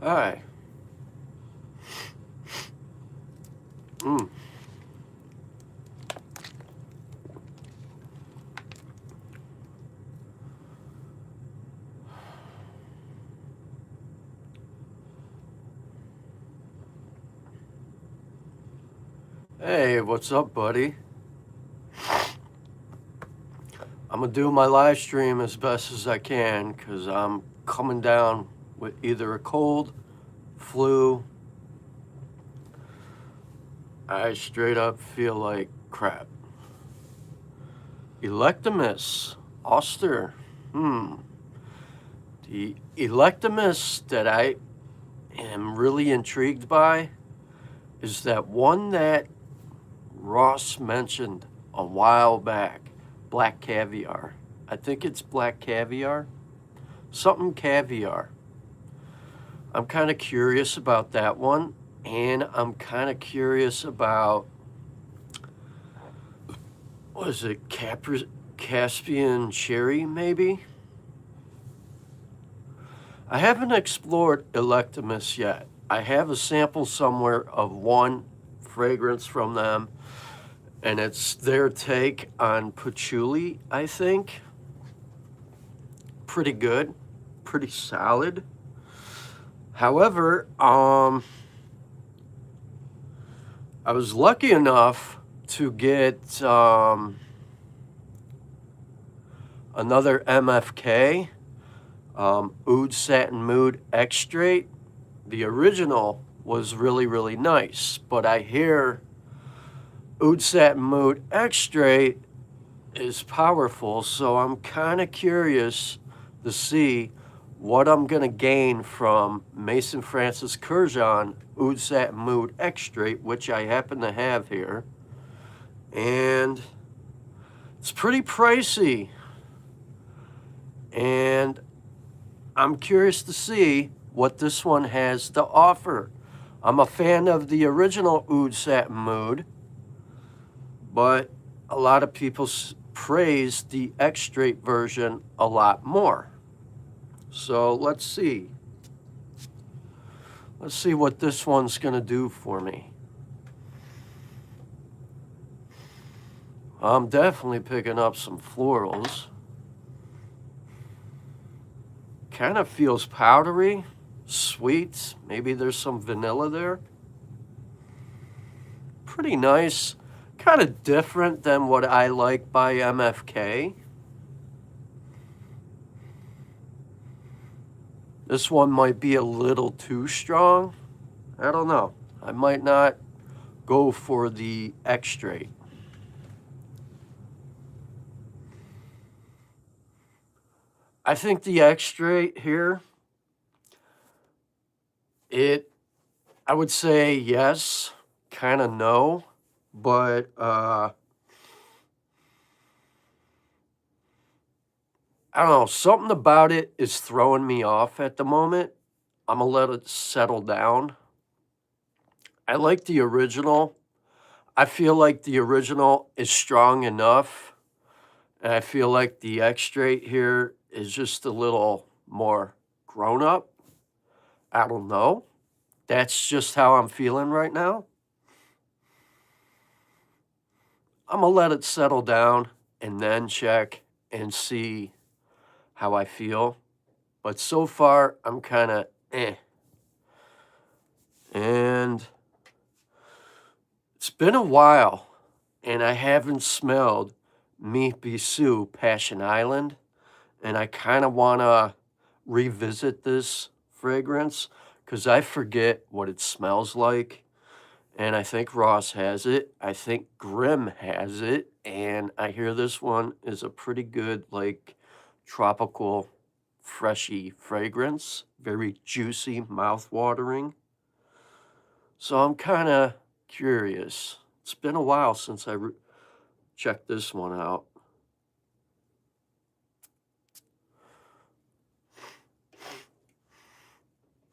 Hi. Mm. Hey, what's up, buddy? I'm gonna do my live stream as best as I can because I'm coming down with either a cold, flu. I straight up feel like crap. Electimus, Oster. The Electimus that I am really intrigued by is that one that Ross mentioned a while back, Black Caviar. I think it's Black Caviar. Something caviar. I'm kind of curious about that one. And I'm kind of curious about, what is it, Caspian cherry, maybe? I haven't explored Electimus yet. I have a sample somewhere of one fragrance from them, and it's their take on patchouli, I think. Pretty good, pretty solid. However, I was lucky enough to get another MFK, Oud Satin Mood Extrait. The original was really, really nice, but I hear Oud Satin Mood Extrait is powerful, so I'm kind of curious to see what I'm going to gain from Maison Francis Kurkdjian Oud Satin Mood Extrait, which I happen to have here. And it's pretty pricey. And I'm curious to see what this one has to offer. I'm a fan of the original Oud Satin Mood, but a lot of people praise the Extrait version a lot more. So let's see. Let's see what this one's going to do for me. I'm definitely picking up some florals. Kind of feels powdery, sweet. Maybe there's some vanilla there. Pretty nice. Kind of different than what I like by MFK. This one might be a little too strong. I don't know. I might not go for the Extrait. I think the Extrait here, I would say yes, kind of no, but I don't know, something about it is throwing me off at the moment. I'm gonna let it settle down. I like the original. I feel like the original is strong enough, and I feel like the Extrait here is just a little more grown up. I don't know. That's just how I'm feeling right now. I'm gonna let it settle down and then check and see how I feel. But so far, I'm kind of eh. And it's been a while, and I haven't smelled Biscous Passion Island, and I kind of want to revisit this fragrance because I forget what it smells like. And I think Ross has it. I think Grimm has it. And I hear this one is a pretty good, like, tropical, freshy fragrance. Very juicy, mouth-watering. So I'm kind of curious. It's been a while since I checked this one out.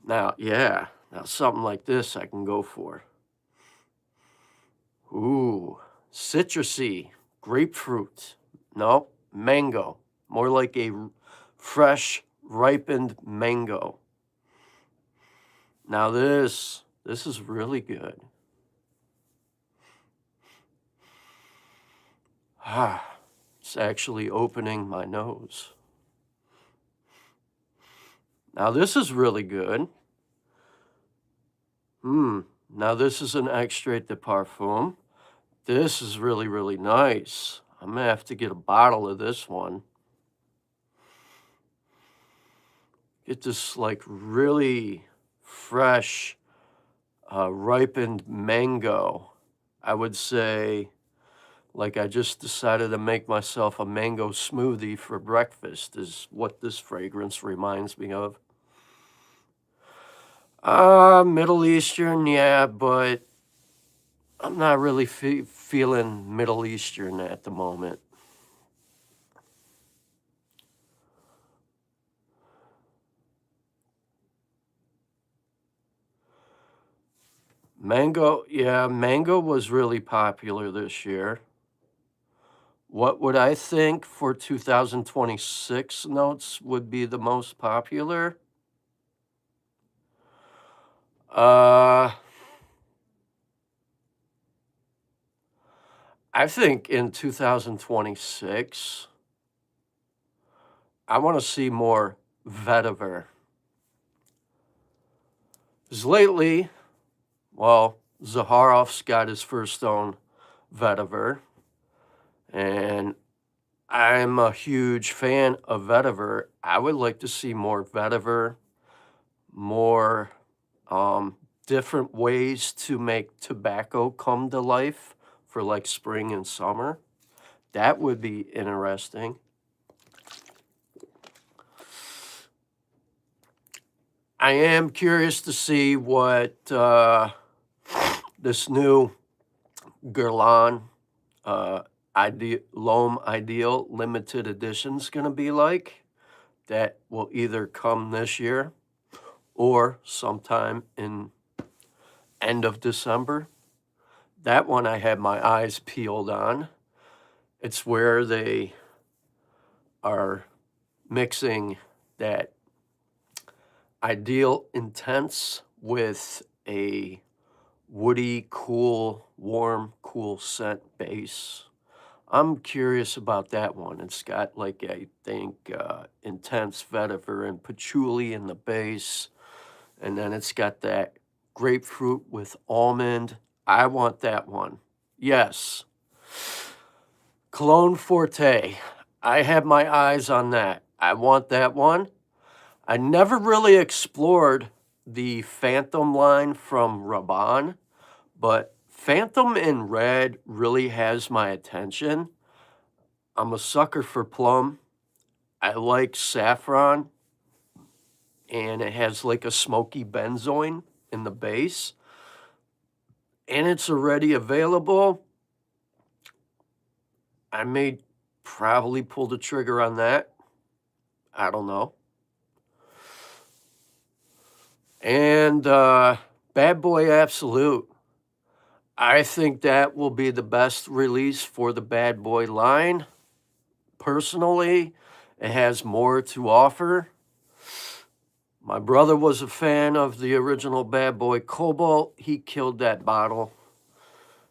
Now, yeah, now something like this I can go for. Ooh, citrusy, grapefruit. No, mango. More like a fresh, ripened mango. Now this is really good. Ah, it's actually opening my nose. Now this is really good. Now this is an Extrait de Parfum. This is really, really nice. I'm gonna have to get a bottle of this one. Get this like really fresh, ripened mango. I would say, like I just decided to make myself a mango smoothie for breakfast is what this fragrance reminds me of. Middle Eastern, yeah, but I'm not really feeling Middle Eastern at the moment. Mango, yeah, mango was really popular this year. What would I think for 2026 notes would be the most popular? Uh, I think in 2026, I want to see more vetiver. Because lately, well, Zaharoff's got his first own vetiver, and I'm a huge fan of vetiver. I would like to see more vetiver, more different ways to make tobacco come to life for like spring and summer. That would be interesting. I am curious to see what this new Guerlain L'Homme Ideal limited edition is going to be like. That will either come this year or sometime in end of December. That one I had my eyes peeled on. It's where they are mixing that Ideal Intense with a woody, cool, warm, cool scent base. I'm curious about that one. It's got like, I think, intense vetiver and patchouli in the base. And then it's got that grapefruit with almond. I want that one. Yes. Cologne Forte. I have my eyes on that. I want that one. I never really explored the Phantom line from Rabanne, but Phantom in red really has my attention. I'm a sucker for plum. I like saffron, and it has like a smoky benzoin in the base, and it's already available. I may probably pull the trigger on that. I don't know. And Bad Boy Absolute. I think that will be the best release for the Bad Boy line. Personally, it has more to offer. My brother was a fan of the original Bad Boy Cobalt. He killed that bottle.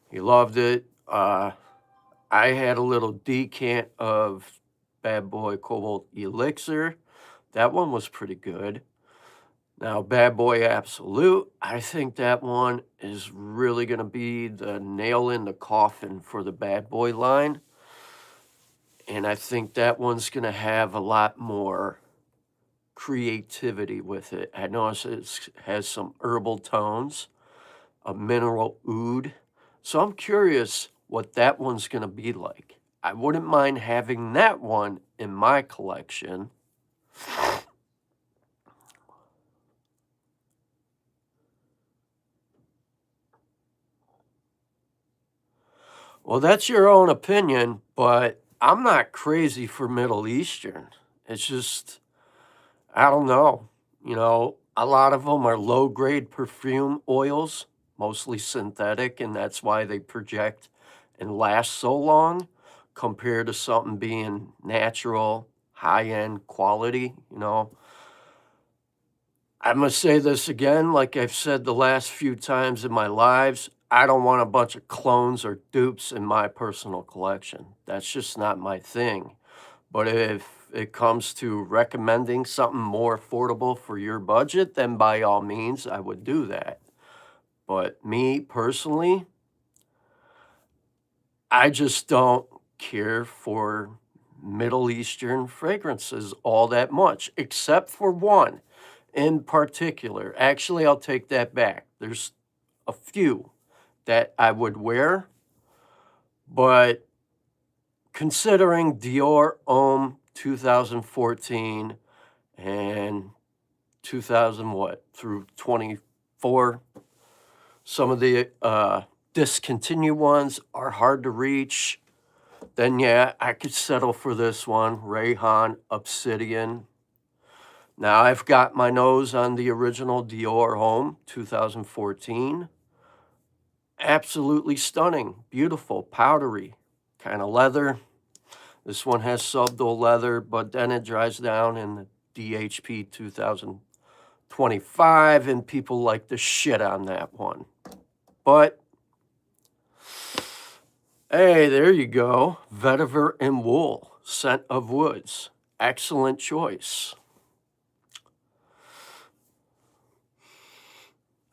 He loved it. I had a little decant of Bad Boy Cobalt Elixir. That one was pretty good. Now, Bad Boy Absolute, I think that one is really going to be the nail in the coffin for the Bad Boy line. And I think that one's going to have a lot more creativity with it. I notice it has some herbal tones, a mineral oud. So I'm curious what that one's going to be like. I wouldn't mind having that one in my collection. Well, that's your own opinion, but I'm not crazy for Middle Eastern. It's just, I don't know. You know, a lot of them are low grade perfume oils, mostly synthetic, and that's why they project and last so long compared to something being natural, high end quality. You know, I'm going to say this again, like I've said the last few times in my lives. I don't want a bunch of clones or dupes in my personal collection. That's just not my thing. But if it comes to recommending something more affordable for your budget, then by all means, I would do that. But me personally, I just don't care for Middle Eastern fragrances all that much, except for one in particular. Actually, I'll take that back. There's a few that I would wear, but considering Dior Homme 2014 and 2000 what through 24, some of the discontinued ones are hard to reach, then yeah, I could settle for this one, Rayhan Obsidian. Now, I've got my nose on the original Dior Homme 2014. Absolutely stunning, beautiful, powdery, kind of leather. This one has subdual leather, but then it dries down in the DHP 2025, and people like the shit on that one. But, hey, there you go. Vetiver and Wool, Scent of Woods. Excellent choice.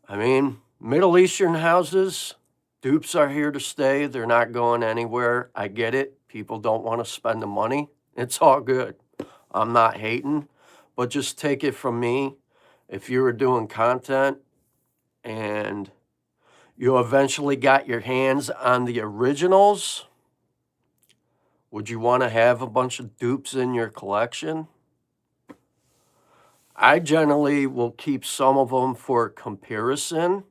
I mean, Middle Eastern houses, dupes are here to stay. They're not going anywhere. I get it. People don't want to spend the money. It's all good. I'm not hating, but just take it from me. If you were doing content and you eventually got your hands on the originals, would you want to have a bunch of dupes in your collection? I generally will keep some of them for comparison,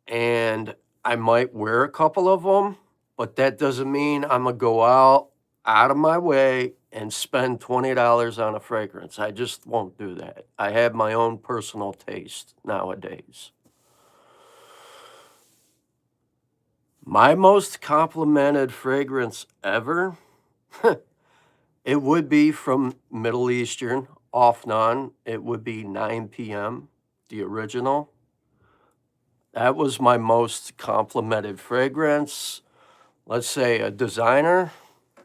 and I might wear a couple of them, but that doesn't mean I'm going to go out of my way and spend $20 on a fragrance. I just won't do that. I have my own personal taste nowadays. My most complimented fragrance ever, it would be from Middle Eastern, Afnan. It would be 9 p.m., the original. That was my most complimented fragrance. Let's say a designer,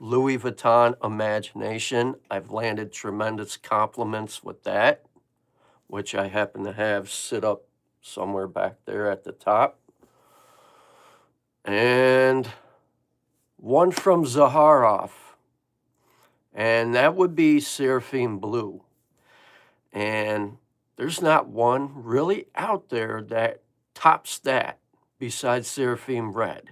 Louis Vuitton Imagination. I've landed tremendous compliments with that, which I happen to have sit up somewhere back there at the top. And one from Zaharoff, and that would be Seraphim Blue. And there's not one really out there that tops that besides Seraphim Red.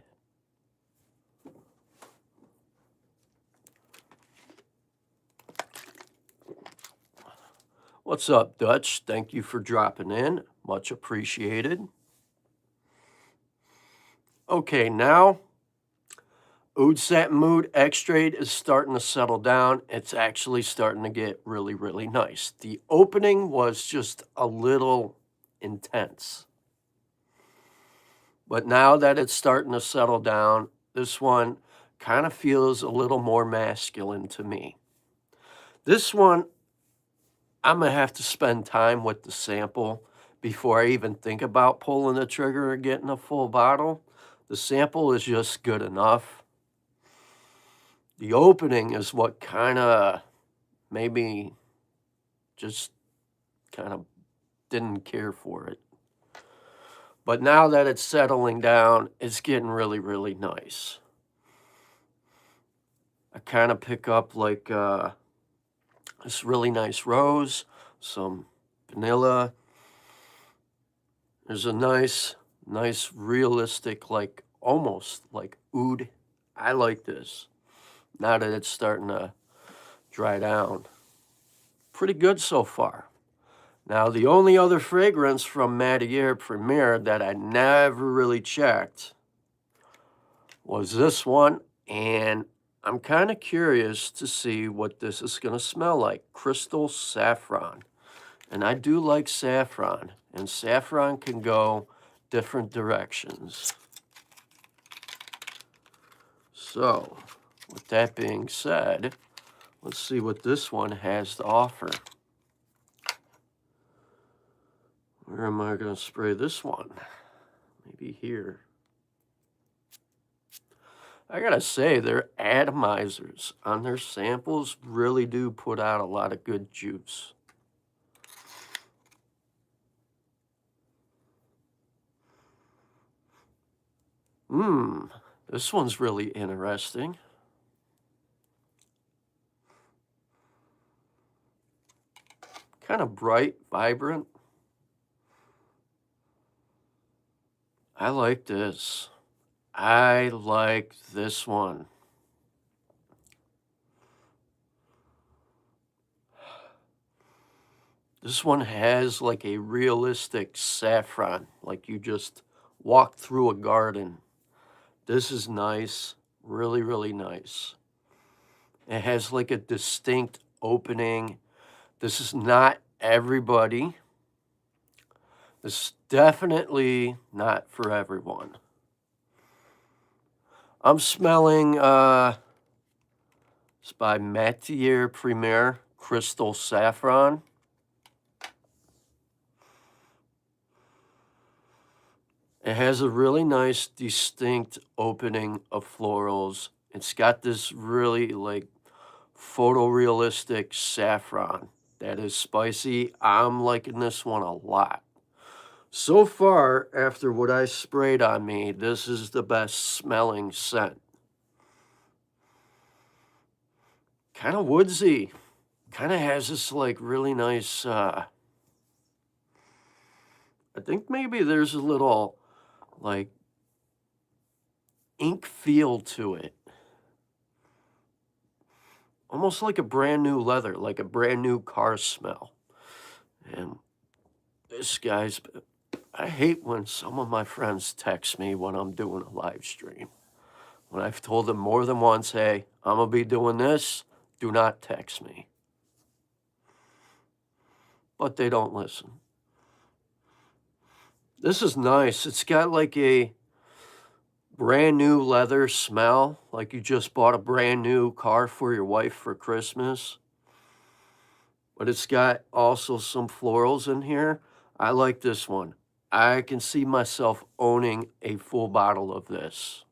What's up, Dutch? Thank you for dropping in. Much appreciated. Okay, now Oud Satin Mood Extrait is starting to settle down. It's actually starting to get really, really nice. The opening was just a little intense. But now that it's starting to settle down, this one kind of feels a little more masculine to me. This one, I'm going to have to spend time with the sample before I even think about pulling the trigger and getting a full bottle. The sample is just good enough. The opening is what kind of maybe just kind of didn't care for it. But now that it's settling down, it's getting really, really nice. I kind of pick up like this really nice rose, some vanilla. There's a nice realistic, like almost like oud. I like this. Now that it's starting to dry down. Pretty good so far. Now, the only other fragrance from Mattiere Premiere that I never really checked was this one, and I'm kind of curious to see what this is going to smell like. Crystal Saffron. And I do like saffron, and saffron can go different directions. So, with that being said, let's see what this one has to offer. Where am I going to spray this one? Maybe here. I gotta say, their atomizers on their samples really do put out a lot of good juice. This one's really interesting. Kind of bright, vibrant. I like this. I like this one. This one has like a realistic saffron, like you just walked through a garden. This is nice, really, really nice. It has like a distinct opening. This is not everybody. This is definitely not for everyone. I'm smelling, it's by Mattiere Premiere Crystal Saffron. It has a really nice, distinct opening of florals. It's got this really like photorealistic saffron that is spicy. I'm liking this one a lot. So far, after what I sprayed on me, this is the best smelling scent. Kind of woodsy. Kind of has this like really nice, I think maybe there's a little like ink feel to it. Almost like a brand new leather, like a brand new car smell. And this guy's, I hate when some of my friends text me when I'm doing a live stream. When I've told them more than once, hey, I'm going to be doing this, do not text me. But they don't listen. This is nice. It's got like a brand new leather smell, like you just bought a brand new car for your wife for Christmas. But it's got also some florals in here. I like this one. I can see myself owning a full bottle of this.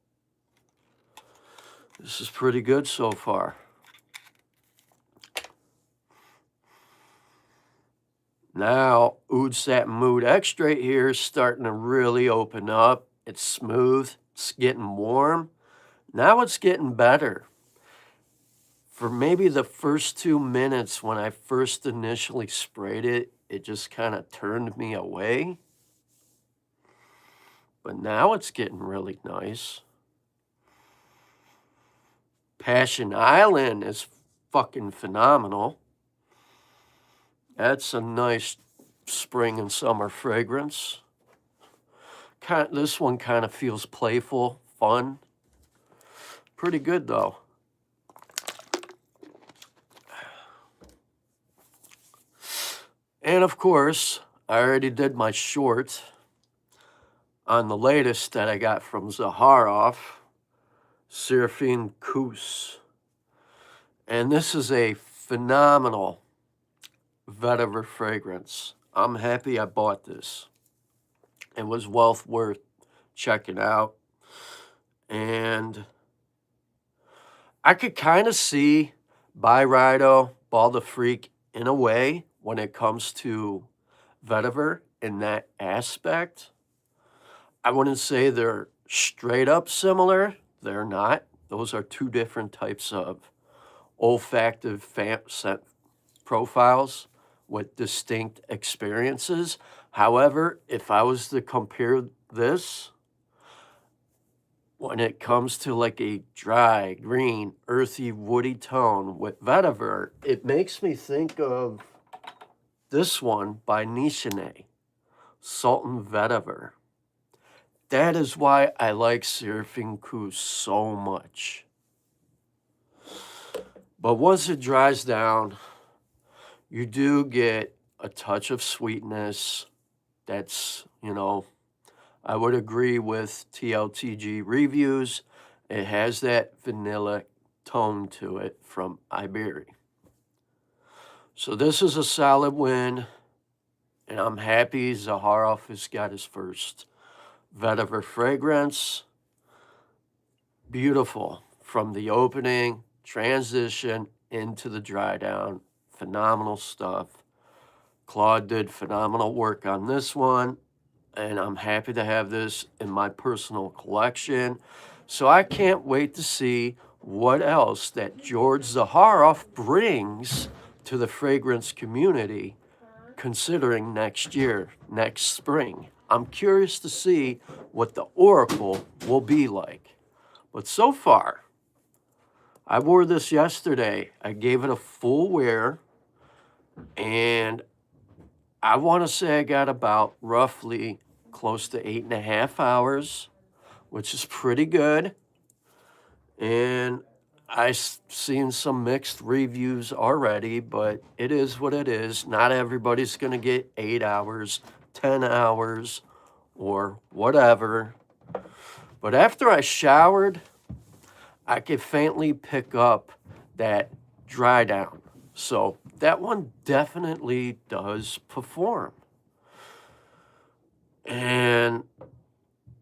This is pretty good so far. Now, Oud Satin Mood Extrait here is starting to really open up. It's smooth. It's getting warm. Now it's getting better. For maybe the first 2 minutes when I first initially sprayed it, it just kind of turned me away. But now it's getting really nice. Passion Island is fucking phenomenal. That's a nice spring and summer fragrance. This one kind of feels playful, fun. Pretty good though. And of course, I already did my short on the latest that I got from Zaharoff, Seraphim Khus. And this is a phenomenal vetiver fragrance. I'm happy I bought this. It was well worth checking out. And I could kind of see Byrido, Ball Freak in a way when it comes to vetiver in that aspect. I wouldn't say they're straight up similar. They're not. Those are two different types of olfactive scent profiles with distinct experiences. However, if I was to compare this, when it comes to like a dry, green, earthy, woody tone with vetiver, it makes me think of this one by Nishine, Sultan Vetiver. That is why I like Seraphim Khus so much. But once it dries down, you do get a touch of sweetness. That's, I would agree with TLTG reviews. It has that vanilla tone to it from Iberia. So this is a solid win. And I'm happy Zaharoff has got his first vetiver fragrance. Beautiful from the opening, transition into the dry down. Phenomenal stuff. Claude did phenomenal work on this one, and I'm happy to have this in my personal collection. So I can't wait to see what else that George Zaharoff brings to the fragrance community, considering next year, next spring. I'm curious to see what the Oracle will be like. But so far, I wore this yesterday. I gave it a full wear, and I want to say I got about roughly close to 8.5 hours, which is pretty good. And I've seen some mixed reviews already, but it is what it is. Not everybody's going to get 8 hours, 10 hours, or whatever. But after I showered, I could faintly pick up that dry down. So that one definitely does perform. And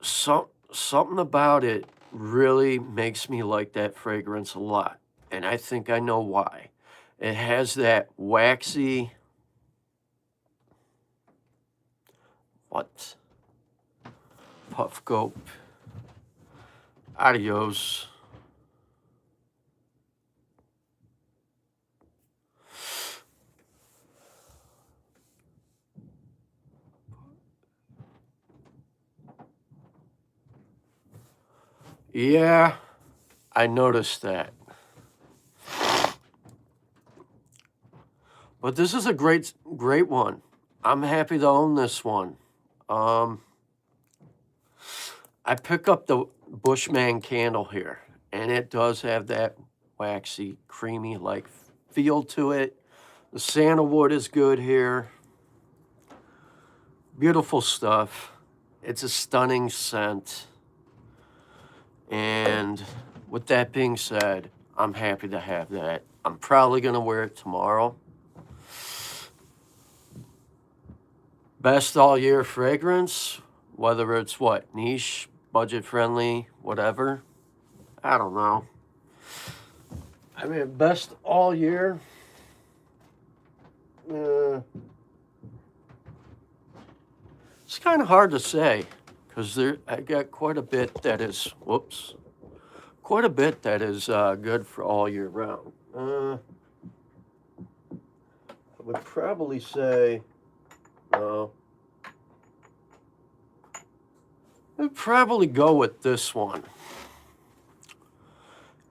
something about it really makes me like that fragrance a lot. And I think I know why. It has that waxy, puff goat, adios. Yeah, I noticed that. But this is a great one. I'm happy to own this one. I pick up the Bushman candle here, and it does have that waxy, creamy-like feel to it. The sandalwood is good here. Beautiful stuff. It's a stunning scent. And with that being said, I'm happy to have that. I'm probably going to wear it tomorrow. Best all-year fragrance, whether it's what, niche, budget-friendly, whatever. I don't know. I mean, best all year. It's kind of hard to say because I got quite a bit that is, quite a bit that is good for all year round. I would probably say, I'd probably go with this one.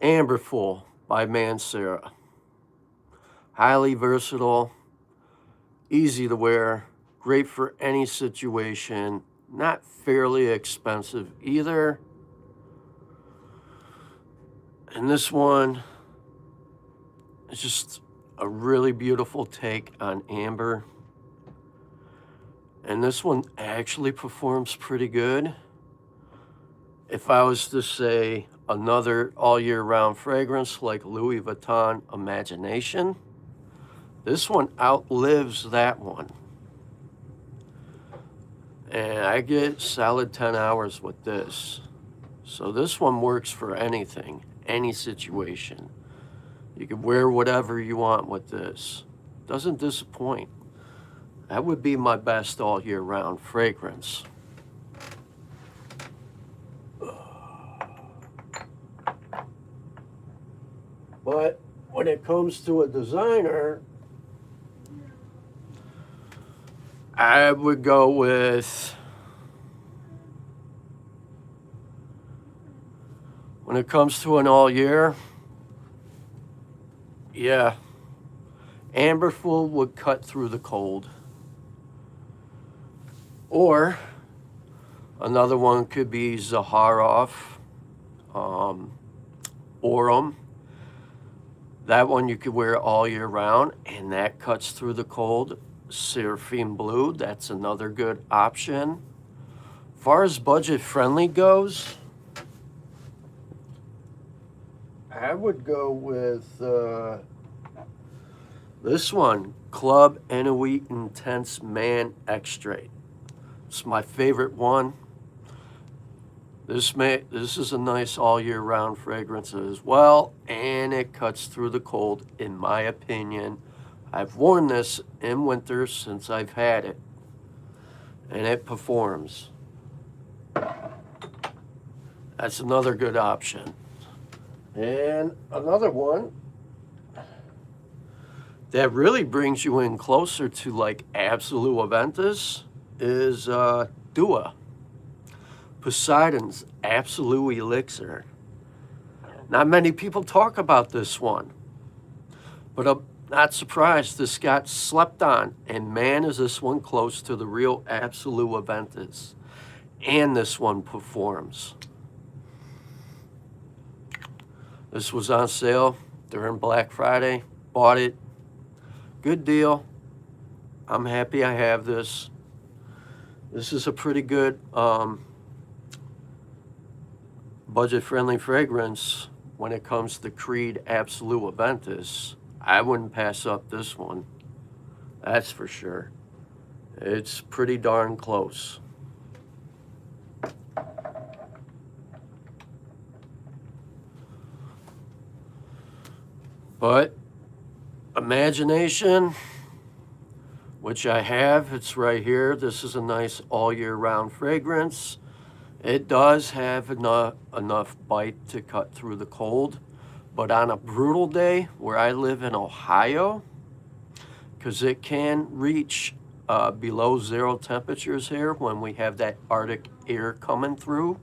Amberful by Mansera. Highly versatile, easy to wear, great for any situation, not fairly expensive either. And this one is just a really beautiful take on amber. And this one actually performs pretty good. If I was to say another all year round fragrance like Louis Vuitton Imagination, this one outlives that one. And I get solid 10 hours with this. So this one works for anything, any situation. You can wear whatever you want with this. Doesn't disappoint. That would be my best all year round fragrance. But when it comes to a designer, I would go with, when it comes to an all year, yeah, Amberful would cut through the cold. Or another one could be Zaharoff, Aurum. That one you could wear all year round, and that cuts through the cold. Seraphim Blue, that's another good option. As far as budget friendly goes, I would go with This one, Club Nuit Intense Man Extrait. It's my favorite one. This is a nice all year round fragrance as well, and it cuts through the cold in my opinion. I've worn this in winter since I've had it, and it performs. That's another good option. And another one that really brings you in closer to like Absolute Aventus is Dua. Poseidon's Absolute Elixir. Not many people talk about this one, but I'm not surprised this got slept on, and man is this one close to the real Absolute Aventus. And this one performs. This was on sale during Black Friday. Bought it. Good deal. I'm happy I have this. This is a pretty good budget-friendly fragrance when it comes to Creed Absolute Aventus. I wouldn't pass up this one. That's for sure. It's pretty darn close. But imagination, which I have, it's right here. This is a nice all year round fragrance. It does have enough bite to cut through the cold, but on a brutal day where I live in Ohio, because it can reach below 0 temperatures here when we have that Arctic air coming through,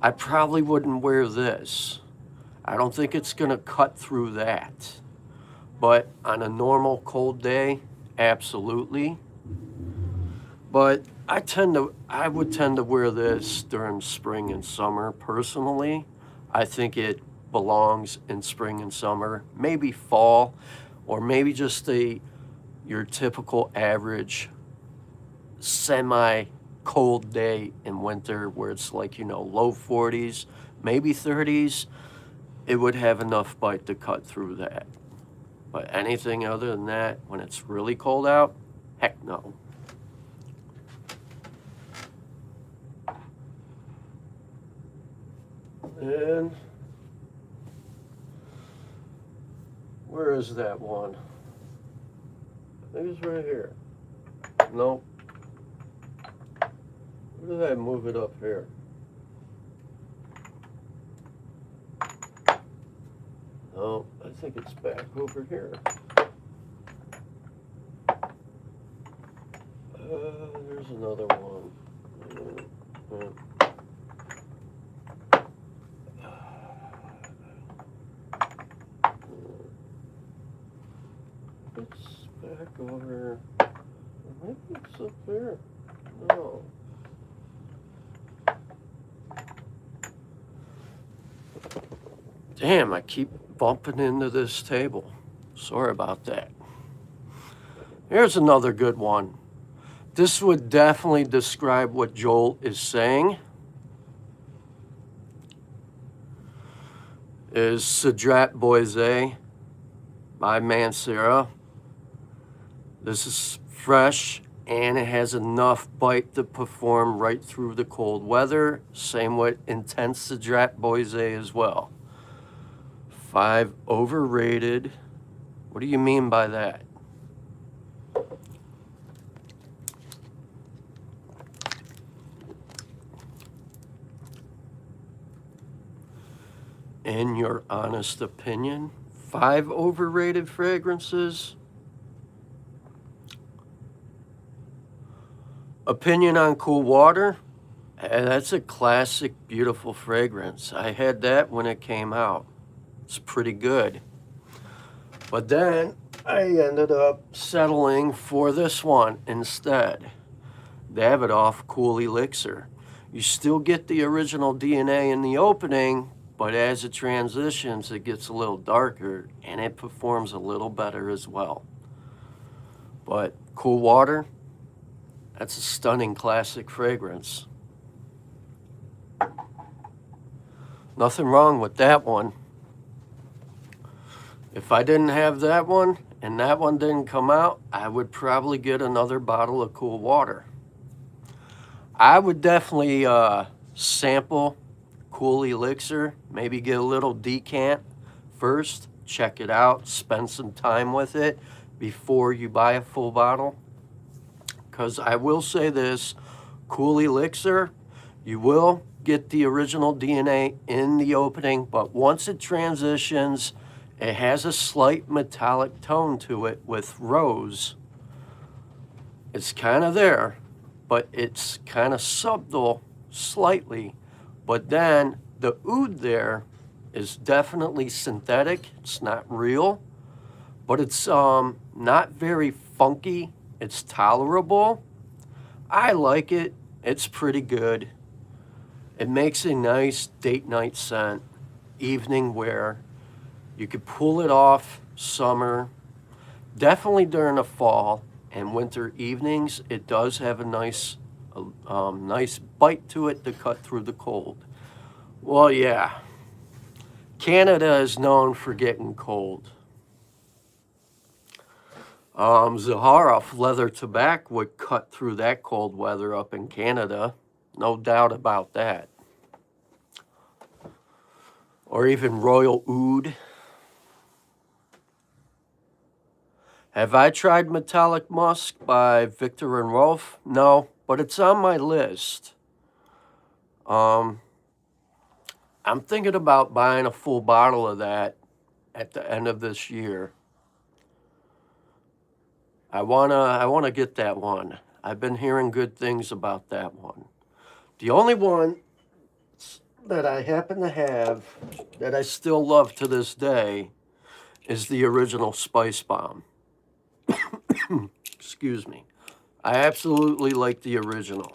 I probably wouldn't wear this. I don't think it's gonna cut through that. But on a normal cold day, absolutely. But I would tend to wear this during spring and summer personally. I think it belongs in spring and summer, maybe fall, or maybe just your typical average semi-cold day in winter where it's like, low 40s, maybe 30s. It would have enough bite to cut through that. But anything other than that, when it's really cold out, heck no. And where is that one? I think it's right here. Nope. Where did I move it up here? No, I think it's back over here. There's another one. It's back over. Maybe it's up there. No. Damn, I keep bumping into this table. Sorry about that. Here's another good one. This would definitely describe what Joel is saying. Is Xerjoff Coro by Maison. This is fresh and it has enough bite to perform right through the cold weather. Same with Intense Xerjoff Coro as well. 5 overrated. What do you mean by that? In your honest opinion, 5 overrated fragrances? Opinion on Cool Water? That's a classic, beautiful fragrance. I had that when it came out. It's pretty good. But then I ended up settling for this one instead. Zaharoff Cool Elixir. You still get the original DNA in the opening, but as it transitions, it gets a little darker and it performs a little better as well. But Cool Water, that's a stunning classic fragrance. Nothing wrong with that one. If I didn't have that one and that one didn't come out, I would probably get another bottle of cool water. I would definitely sample Cool Elixir, maybe get a little decant first, check it out, spend some time with it before you buy a full bottle. Because I will say this, Cool Elixir, you will get the original DNA in the opening, but once it transitions, it has a slight metallic tone to it with rose. It's kind of there, but it's kind of subtle, slightly. But then the oud there is definitely synthetic. It's not real, but it's not very funky. It's tolerable. I like it. It's pretty good. It makes a nice date night scent, evening wear. You could pull it off summer, definitely during the fall and winter evenings. It does have a nice bite to it to cut through the cold. Well, yeah, Canada is known for getting cold. Zaharoff leather tobacco would cut through that cold weather up in Canada. No doubt about that. Or even Royal Oud. Have I tried Metallic Musk by Viktor and Rolf? No, but it's on my list. I'm thinking about buying a full bottle of that at the end of this year. I wanna get that one. I've been hearing good things about that one. The only one that I happen to have that I still love to this day is the original Spice Bomb. Excuse me. I absolutely like the original.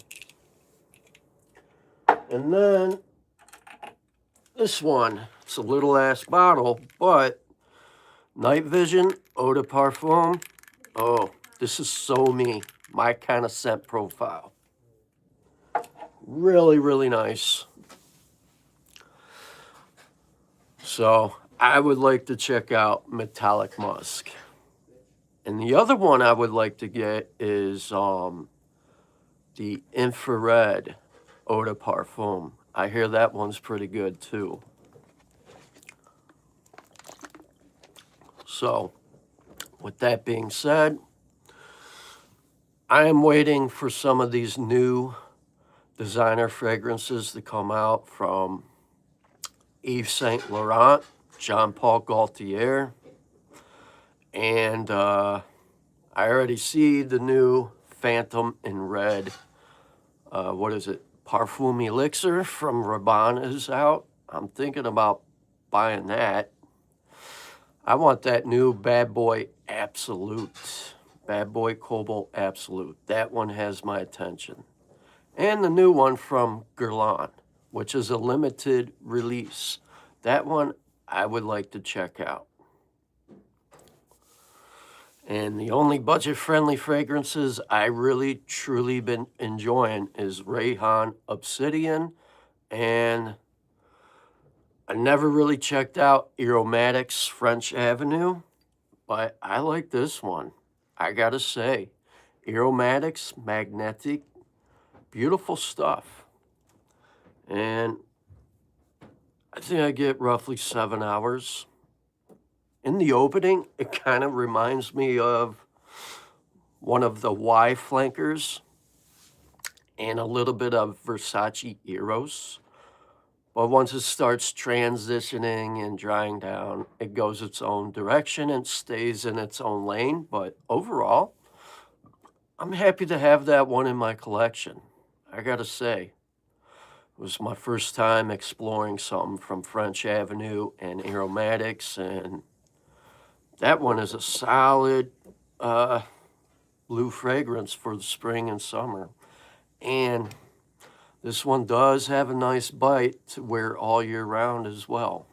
And then this one, it's a little ass bottle, but Night Vision Eau de Parfum. Oh, this is so me, my kind of scent profile. Really, really nice. So I would like to check out Metallic Musk. And the other one I would like to get is the Infrared Eau de Parfum. I hear that one's pretty good too. So, with that being said, I am waiting for some of these new designer fragrances to come out from Yves Saint Laurent, Jean Paul Gaultier, and I already see the new Phantom in Red. What is it? Parfum Elixir from Rabanne is out. I'm thinking about buying that. I want that new Bad Boy Absolute. Bad Boy Cobalt Absolute. That one has my attention. And the new one from Guerlain, which is a limited release. That one I would like to check out. And the only budget-friendly fragrances I really, truly been enjoying is Rayhan Obsidian, and I never really checked out Aromatics French Avenue, but I like this one. I gotta say, Aromatics, magnetic, beautiful stuff. And I think I get roughly 7 hours. In the opening, it kind of reminds me of one of the Y flankers and a little bit of Versace Eros. But once it starts transitioning and drying down, it goes its own direction and stays in its own lane. But overall, I'm happy to have that one in my collection. I gotta say, it was my first time exploring something from French Avenue and Aromatics, and that one is a solid blue fragrance for the spring and summer. And this one does have a nice bite to wear all year round as well.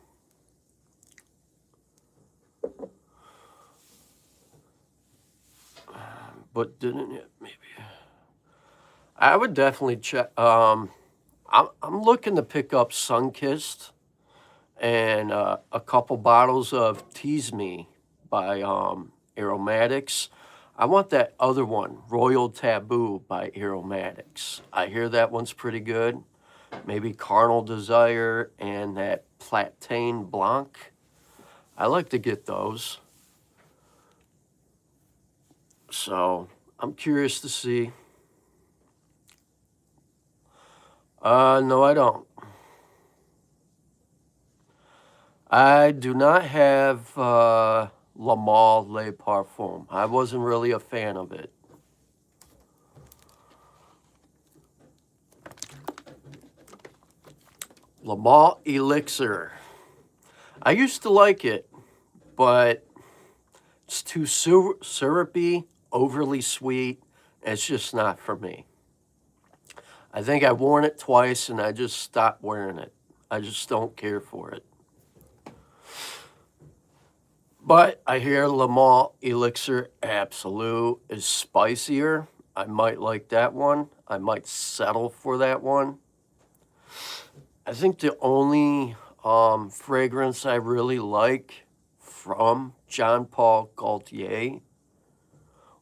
But didn't it? Maybe. I would definitely check. I'm looking to pick up Sunkissed and a couple bottles of Tease Me by Aromatics. I want that other one, Royal Taboo by Aromatics. I hear that one's pretty good. Maybe Carnal Desire and that Platane Blanc. I like to get those. So I'm curious to see. No, I don't. I do not have Le Male Les Parfums. I wasn't really a fan of it. Le Male Elixir. I used to like it, but it's too syrupy, overly sweet. It's just not for me. I think I've worn it twice and I just stopped wearing it. I just don't care for it. But I hear Le Male Elixir Absolute is spicier. I might like that one. I might settle for that one. I think the only fragrance I really like from Jean Paul Gaultier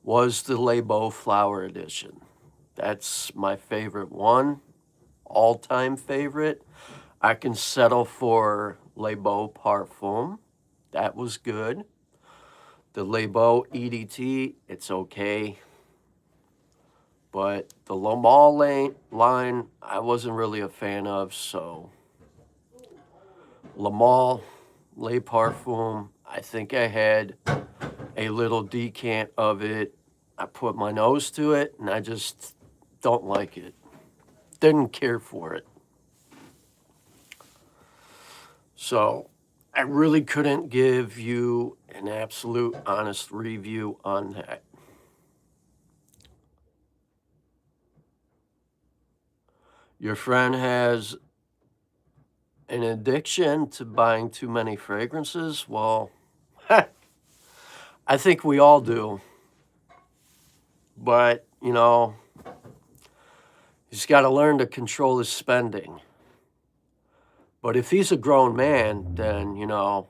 was the Les Beaux Flower Edition. That's my favorite one, all-time favorite. I can settle for Les Beaux Parfum. That was good. The Les Beaux EDT, it's okay. But the Le Male line, I wasn't really a fan of, so Le Male Les Parfums, I think I had a little decant of it. I put my nose to it, and I just don't like it. Didn't care for it. So I really couldn't give you an absolute honest review on that. Your friend has an addiction to buying too many fragrances? Well, I think we all do. But, you know, he's got to learn to control his spending. But if he's a grown man, then, you know,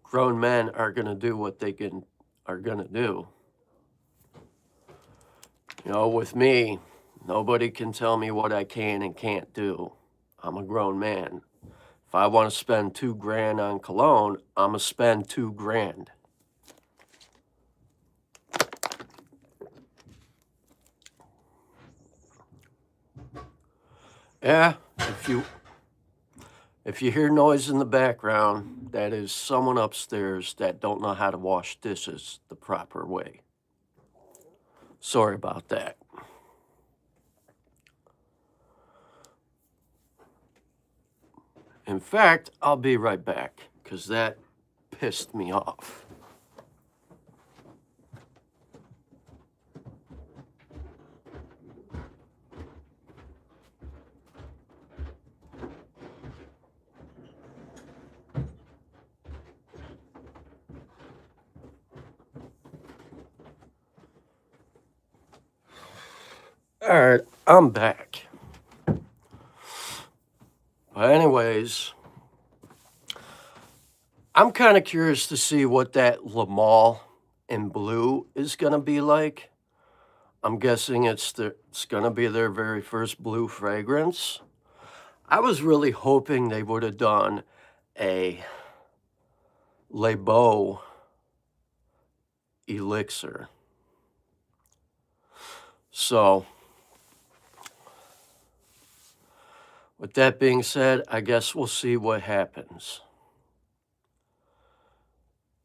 grown men are going to do what they are going to do. You know, with me, nobody can tell me what I can and can't do. I'm a grown man. If I want to spend $2,000 on cologne, I'm going to spend $2,000. Yeah, if you hear noise in the background, that is someone upstairs that don't know how to wash dishes the proper way. Sorry about that. In fact, I'll be right back, because that pissed me off. All right, I'm back. But anyways, I'm kind of curious to see what that Le Male in blue is going to be like. I'm guessing it's going to be their very first blue fragrance. I was really hoping they would have done a Les Beaux Elixir. So, with that being said, I guess we'll see what happens.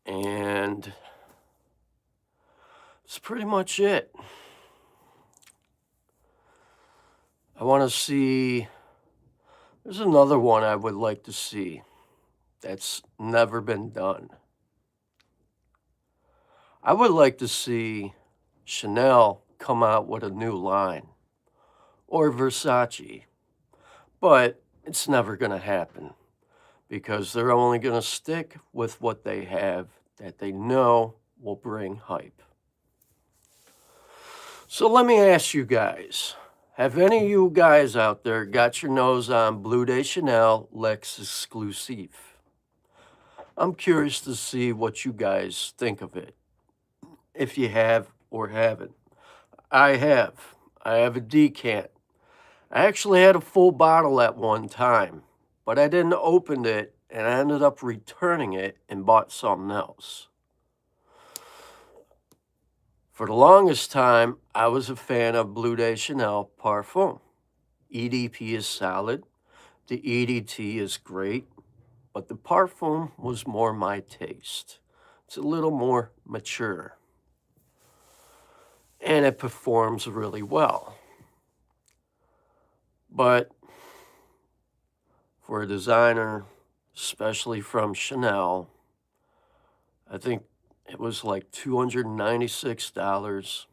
And that's pretty much it. I want to see, there's another one I would like to see that's never been done. I would like to see Chanel come out with a new line, or Versace, but it's never going to happen because they're only going to stick with what they have that they know will bring hype. So let me ask you guys, have any of you guys out there got your nose on Bleu de Chanel Lex Exclusive? I'm curious to see what you guys think of it. if you have or haven't. I have. I have a decant. I actually had a full bottle at one time, but I didn't open it and I ended up returning it and bought something else. For the longest time, I was a fan of Bleu de Chanel Parfum. EDP is solid, the EDT is great, but the Parfum was more my taste. It's a little more mature, and it performs really well. But for a designer, especially from Chanel, I think it was like $296.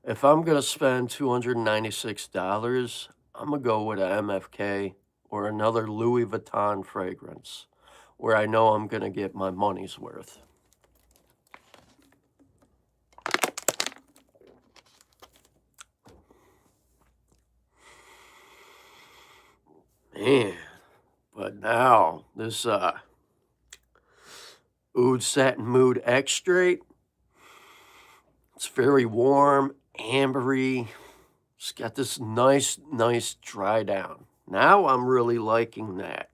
If I'm going to spend $296, I'm going to go with a MFK or another Louis Vuitton fragrance where I know I'm going to get my money's worth. Man, but now this Oud Satin Mood Extrait, it's very warm, ambery. It's got this nice dry down. Now I'm really liking that.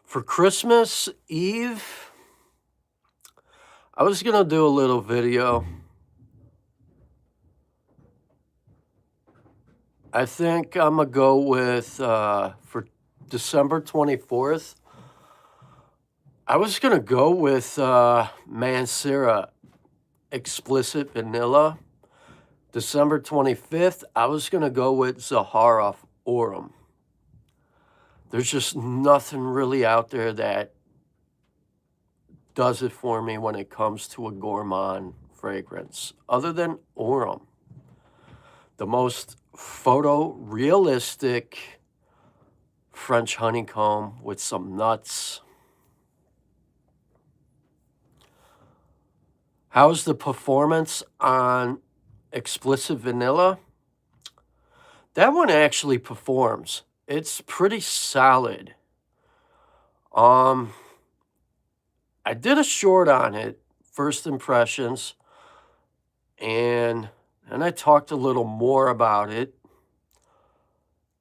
For Christmas Eve, I was going to do a little video. I think I'm going to go with, for December 24th, I was going to go with Maison Explicit Vanilla. December 25th, I was going to go with Zaharoff Aurum. There's just nothing really out there that does it for me when it comes to a gourmand fragrance, other than Aurum. The most photorealistic French honeycomb with some nuts. How's the performance on Explicit Vanilla? That one actually performs. It's pretty solid. I did a short on it, first impressions, and I talked a little more about it.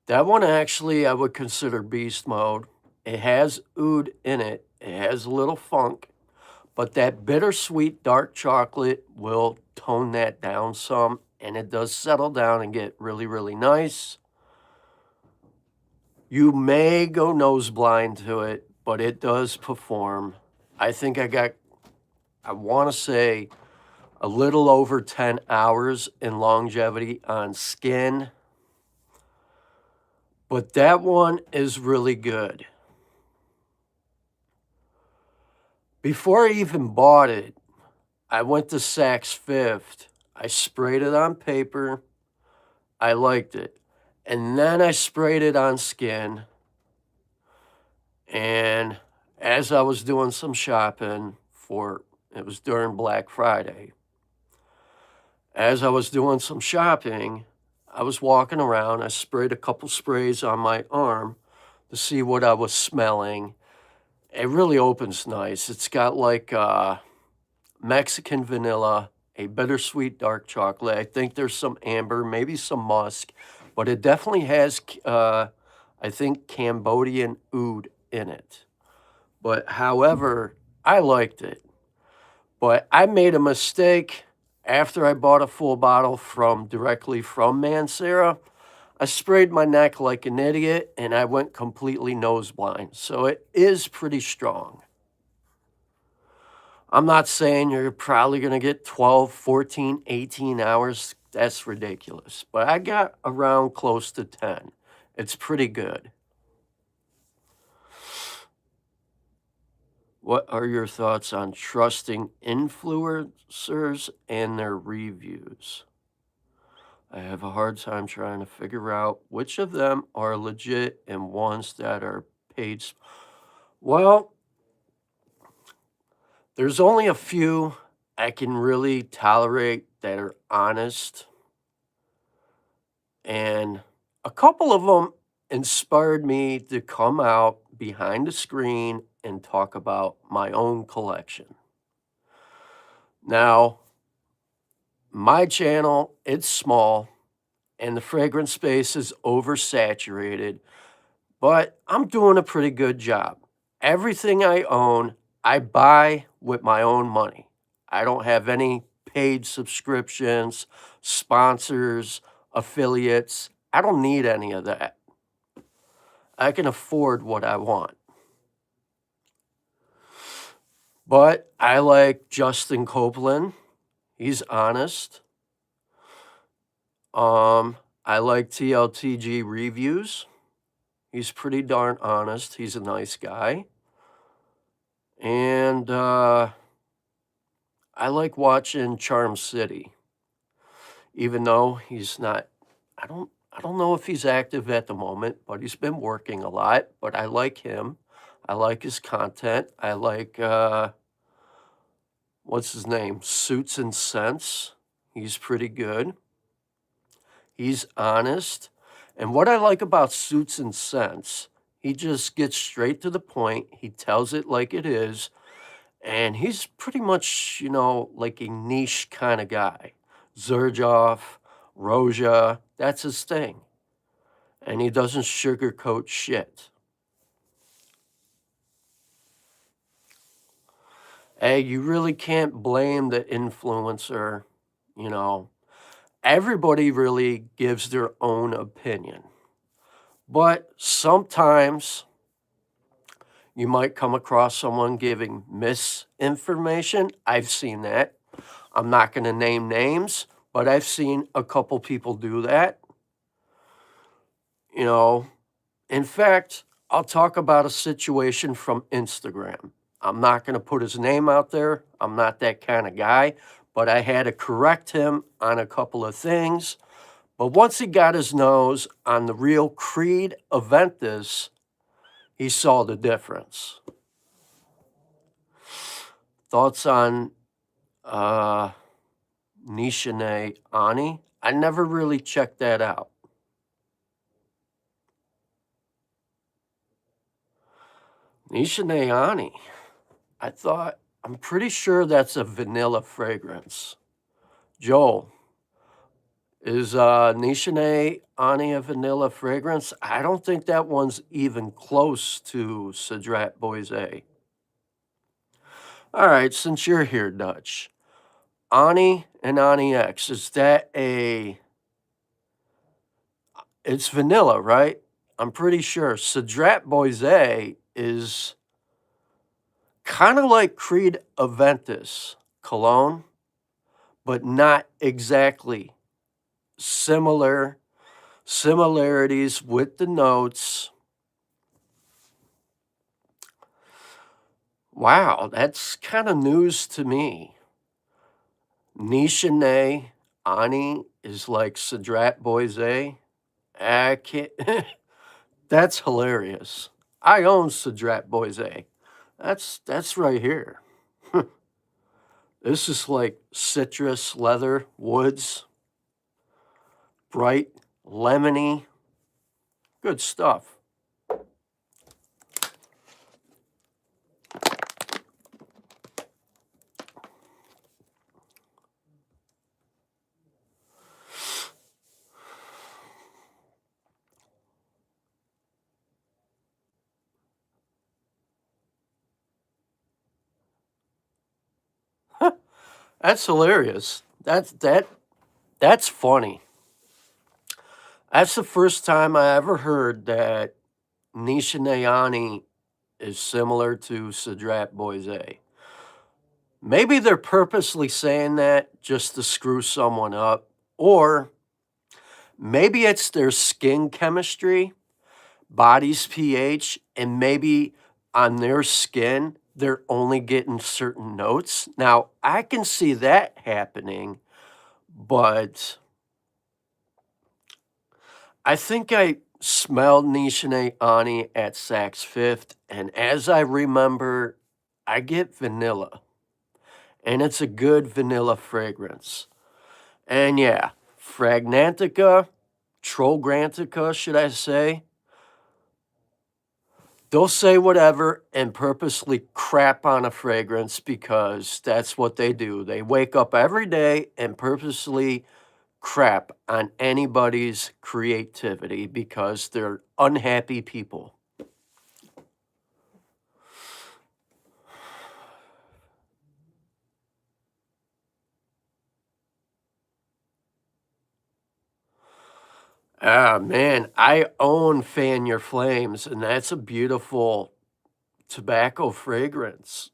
That one actually I would consider beast mode. It has oud in it. It has a little funk, but that bittersweet dark chocolate will tone that down some, and it does settle down and get really nice. You may go nose blind to it, but it does perform. I think I want to say a little over 10 hours in longevity on skin. But that one is really good. Before I even bought it, I went to Saks Fifth. I sprayed it on paper. I liked it. And then I sprayed it on skin. And as I was doing some shopping it was during Black Friday. As I was doing some shopping, I was walking around. I sprayed a couple sprays on my arm to see what I was smelling. It really opens nice. It's got like Mexican vanilla, a bittersweet dark chocolate. I think there's some amber, maybe some musk, but it definitely has, I think, Cambodian oud in it. But however, I liked it. But I made a mistake after I bought a full bottle directly from Maison. I sprayed my neck like an idiot and I went completely nose blind. So it is pretty strong. I'm not saying you're probably going to get 12, 14, 18 hours. That's ridiculous. But I got around close to 10. It's pretty good. What are your thoughts on trusting influencers and their reviews? I have a hard time trying to figure out which of them are legit and ones that are paid. Well, there's only a few I can really tolerate that are honest. And a couple of them inspired me to come out behind the screen and talk about my own collection. Now, my channel, it's small and the fragrance space is oversaturated, but I'm doing a pretty good job. Everything I own, I buy with my own money. I don't have any paid subscriptions, sponsors, affiliates. I don't need any of that. I can afford what I want. But I like Justin Copeland. He's honest. I like TLTG Reviews. He's pretty darn honest. He's a nice guy. And I like watching Charm City, even though he's not, I don't know if he's active at the moment, but he's been working a lot. But I like him. I like his content. I like what's his name? Suits and Scents. He's pretty good. He's honest. And what I like about Suits and Scents, he just gets straight to the point. He tells it like it is. And he's pretty much, like a niche kind of guy. Xerjoff, Roja, that's his thing. And he doesn't sugarcoat shit. Hey, you really can't blame the influencer, you know. Everybody really gives their own opinion. But sometimes you might come across someone giving misinformation. I've seen that. I'm not going to name names, but I've seen a couple people do that. You know, in fact, I'll talk about a situation from Instagram. I'm not going to put his name out there. I'm not that kind of guy, but I had to correct him on a couple of things. But once he got his nose on the real Creed Aventus, he saw the difference. Thoughts on Nishane Ani? I never really checked that out. Nishane Ani. I'm pretty sure that's a vanilla fragrance. Joel, is Nishane Ani a vanilla fragrance? I don't think that one's even close to Cedrat Boise. All right, since you're here, Dutch. Ani and Ani X, is that it's vanilla, right? I'm pretty sure. Cedrat Boise is kind of like Creed Aventus Cologne, but not exactly. Similarities with the notes. Wow, that's kind of news to me. Nishane Ani is like Cedrat Boise. I can't. That's hilarious. I own Cedrat Boise. That's right here. This is like citrus, leather, woods, bright, lemony. Good stuff. That's hilarious. That's funny. That's the first time I ever heard that Nishane Ani is similar to Cedrat Boise. Maybe they're purposely saying that just to screw someone up, or maybe it's their skin chemistry, body's pH, and maybe on their skin, they're only getting certain notes. Now, I can see that happening, but I think I smelled Nishane Ani at Saks Fifth, and as I remember, I get vanilla. And it's a good vanilla fragrance. And yeah, Fragrantica, Trograntica, should I say. They'll say whatever and purposely crap on a fragrance because that's what they do. They wake up every day and purposely crap on anybody's creativity because they're unhappy people. Ah, man, I own Fan Your Flames, and that's a beautiful tobacco fragrance.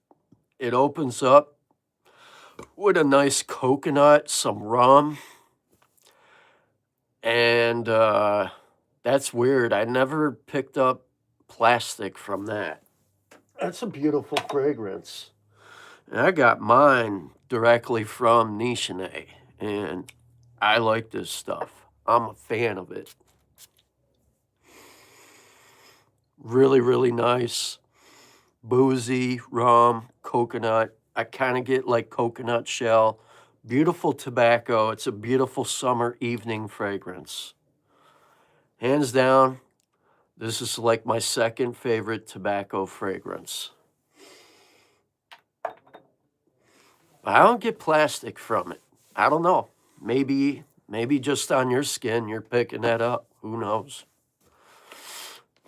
It opens up with a nice coconut, some rum, and that's weird. I never picked up plastic from that. That's a beautiful fragrance. And I got mine directly from Nichene, and I like this stuff. I'm a fan of it. Really, really nice. Boozy, rum, coconut. I kind of get like coconut shell. Beautiful tobacco. It's a beautiful summer evening fragrance. Hands down, this is like my second favorite tobacco fragrance. I don't get plastic from it. I don't know. Maybe just on your skin you're picking that up. Who knows?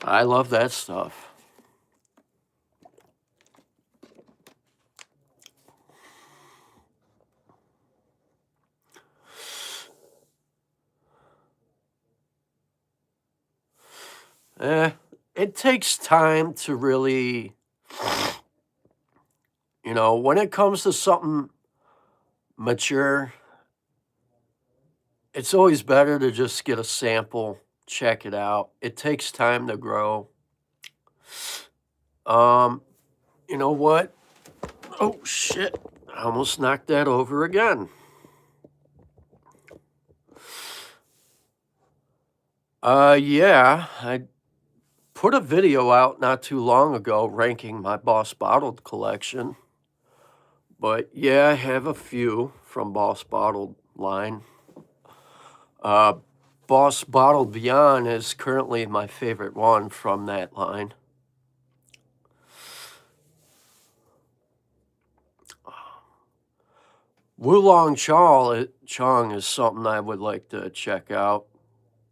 I love that stuff. It takes time to really, when it comes to something mature, it's always better to just get a sample, check it out. It takes time to grow. You know what? Oh shit. I almost knocked that over again. Yeah, I put a video out not too long ago ranking my Boss Bottled collection. But yeah, I have a few from Boss Bottled line. Boss Bottled Beyond is currently my favorite one from that line. Wulong Chong is something I would like to check out.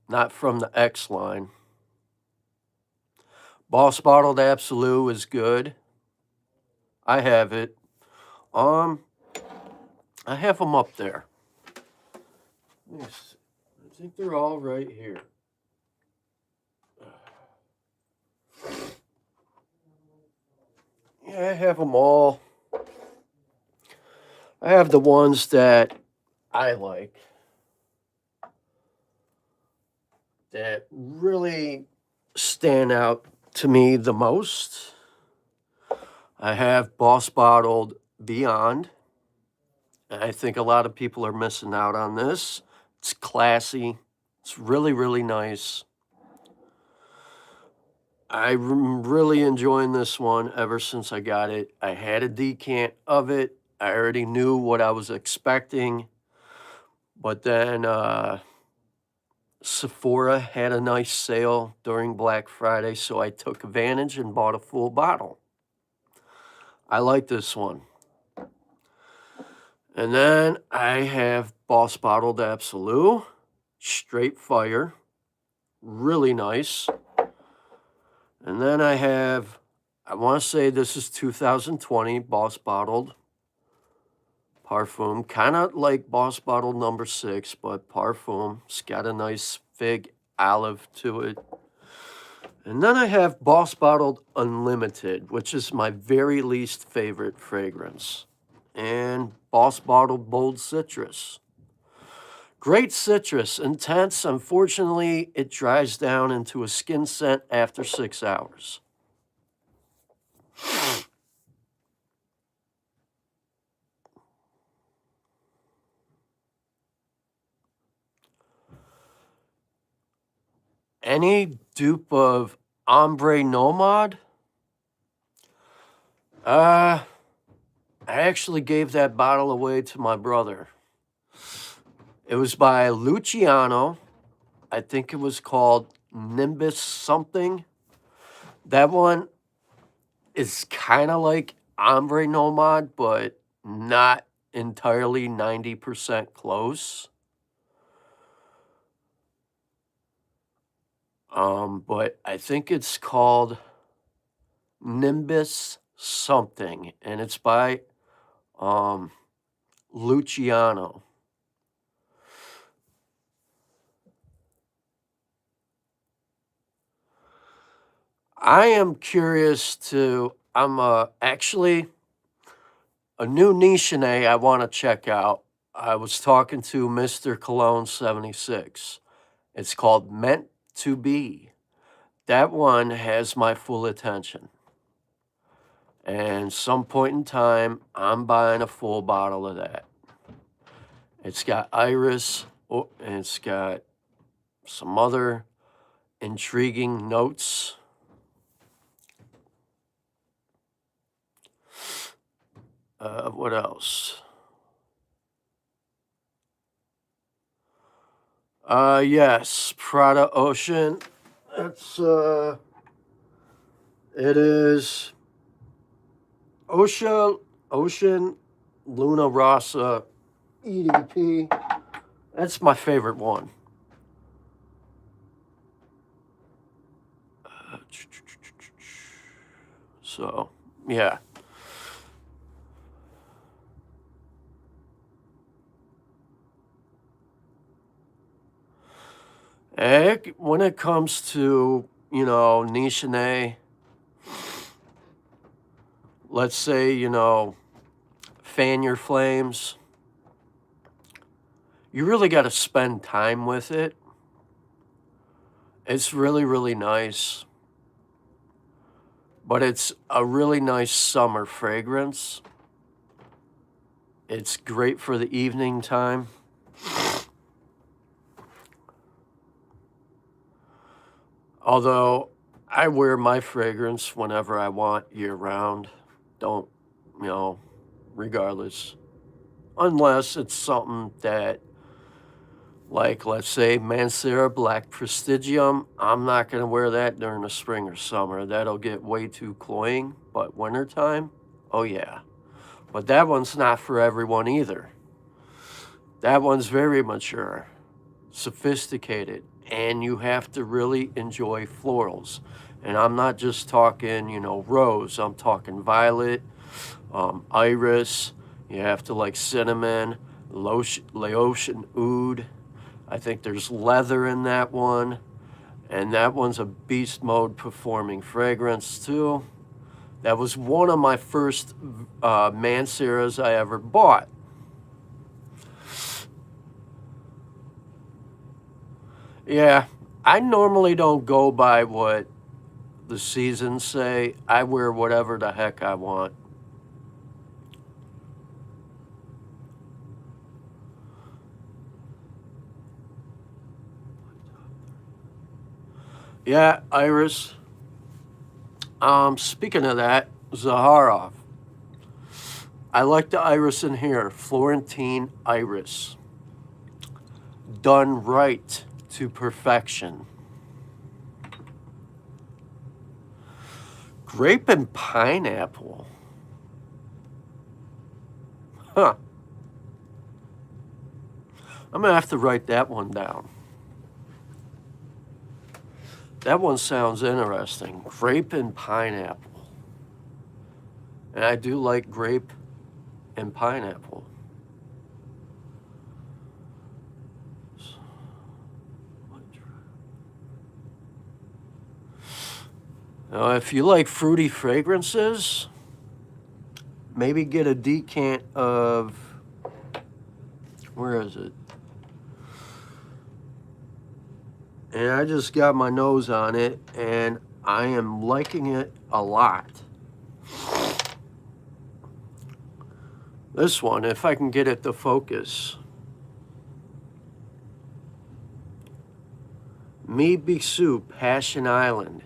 Not from the X line. Boss Bottled Absolute is good. I have it. I have them up there. Yes, I think they're all right here. Yeah, I have them all. I have the ones that I like, that really stand out to me the most. I have Boss Bottled Beyond. I think a lot of people are missing out on this. It's classy. It's really, really nice. I'm really enjoying this one ever since I got it. I had a decant of it. I already knew what I was expecting. But then Sephora had a nice sale during Black Friday, so I took advantage and bought a full bottle. I like this one. And then I have Boss Bottled Absolute, straight fire, really nice. And then I have, I want to say this is 2020 Boss Bottled Parfum, kind of like Boss Bottled number 6, but Parfum. It's got a nice fig olive to it. And then I have Boss Bottled Unlimited, which is my very least favorite fragrance. And Boss Bottled Bold Citrus. Great citrus, intense. Unfortunately, it dries down into a skin scent after 6 hours. Any dupe of Ombre Nomad? I actually gave that bottle away to my brother. It was by Luciano. I think it was called Nimbus something. That one is kind of like Ombre Nomad, but not entirely 90% close. But I think it's called Nimbus something, and it's by Luciano. I am curious to, I'm actually a new Nichene I want to check out. I was talking to Mr. Cologne 76. It's called Meant to Be. That one has my full attention. And some point in time, I'm buying a full bottle of that. It's got iris, and it's got some other intriguing notes. What else? Yes, Prada Ocean. That's, it is Ocean Luna Rossa EDP. That's my favorite one. So, yeah. When it comes to, you know, Nichene, let's say, you know, fan your flames, you really got to spend time with it. It's really, really nice. But it's a really nice summer fragrance. It's great for the evening time. Although I wear my fragrance whenever I want year round. Don't, you know, regardless. Unless it's something that, like, let's say Mattiere Black Prestigium, I'm not going to wear that during the spring or summer. That'll get way too cloying. But wintertime, oh yeah. But that one's not for everyone either. That one's very mature, sophisticated, and you have to really enjoy florals. And I'm not just talking, you know, rose. I'm talking violet, iris. You have to like cinnamon, Laotian oud. I think there's leather in that one. And that one's a beast mode performing fragrance too. That was one of my first Mansieras I ever bought. Yeah, I normally don't go by what the seasons say. I wear whatever the heck I want. Yeah, iris. Speaking of that, Zaharoff. I like the iris in here, Florentine iris. Done right to perfection. Grape and pineapple. Huh. I'm going to have to write that one down. That one sounds interesting. Grape and pineapple. And I do like grape and pineapple. Now, if you like fruity fragrances, maybe get a decant of, where is it? And I just got my nose on it, and I am liking it a lot. This one, if I can get it to focus. Biscous, Passion Island.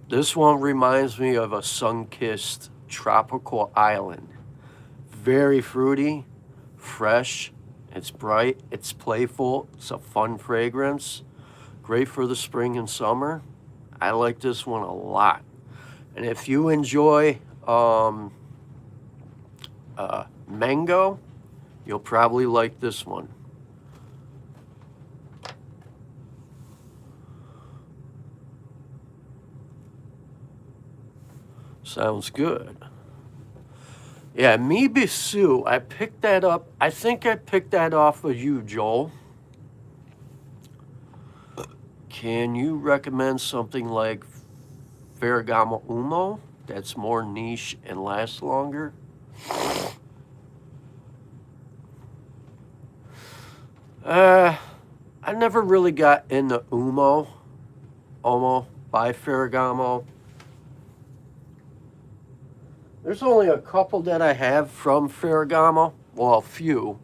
This one reminds me of a sun-kissed tropical island. Very fruity, fresh, It's bright, it's playful, it's a fun fragrance. Great for the spring and summer. I like this one a lot. And if you enjoy mango, you'll probably like this one. Sounds good. Yeah, Mi Biscous, I picked that up. I think I picked that off of you, Joel. Can you recommend something like Ferragamo Umo that's more niche and lasts longer? I never really got into Umo by Ferragamo. There's only a couple that I have from Ferragamo. Well, a few.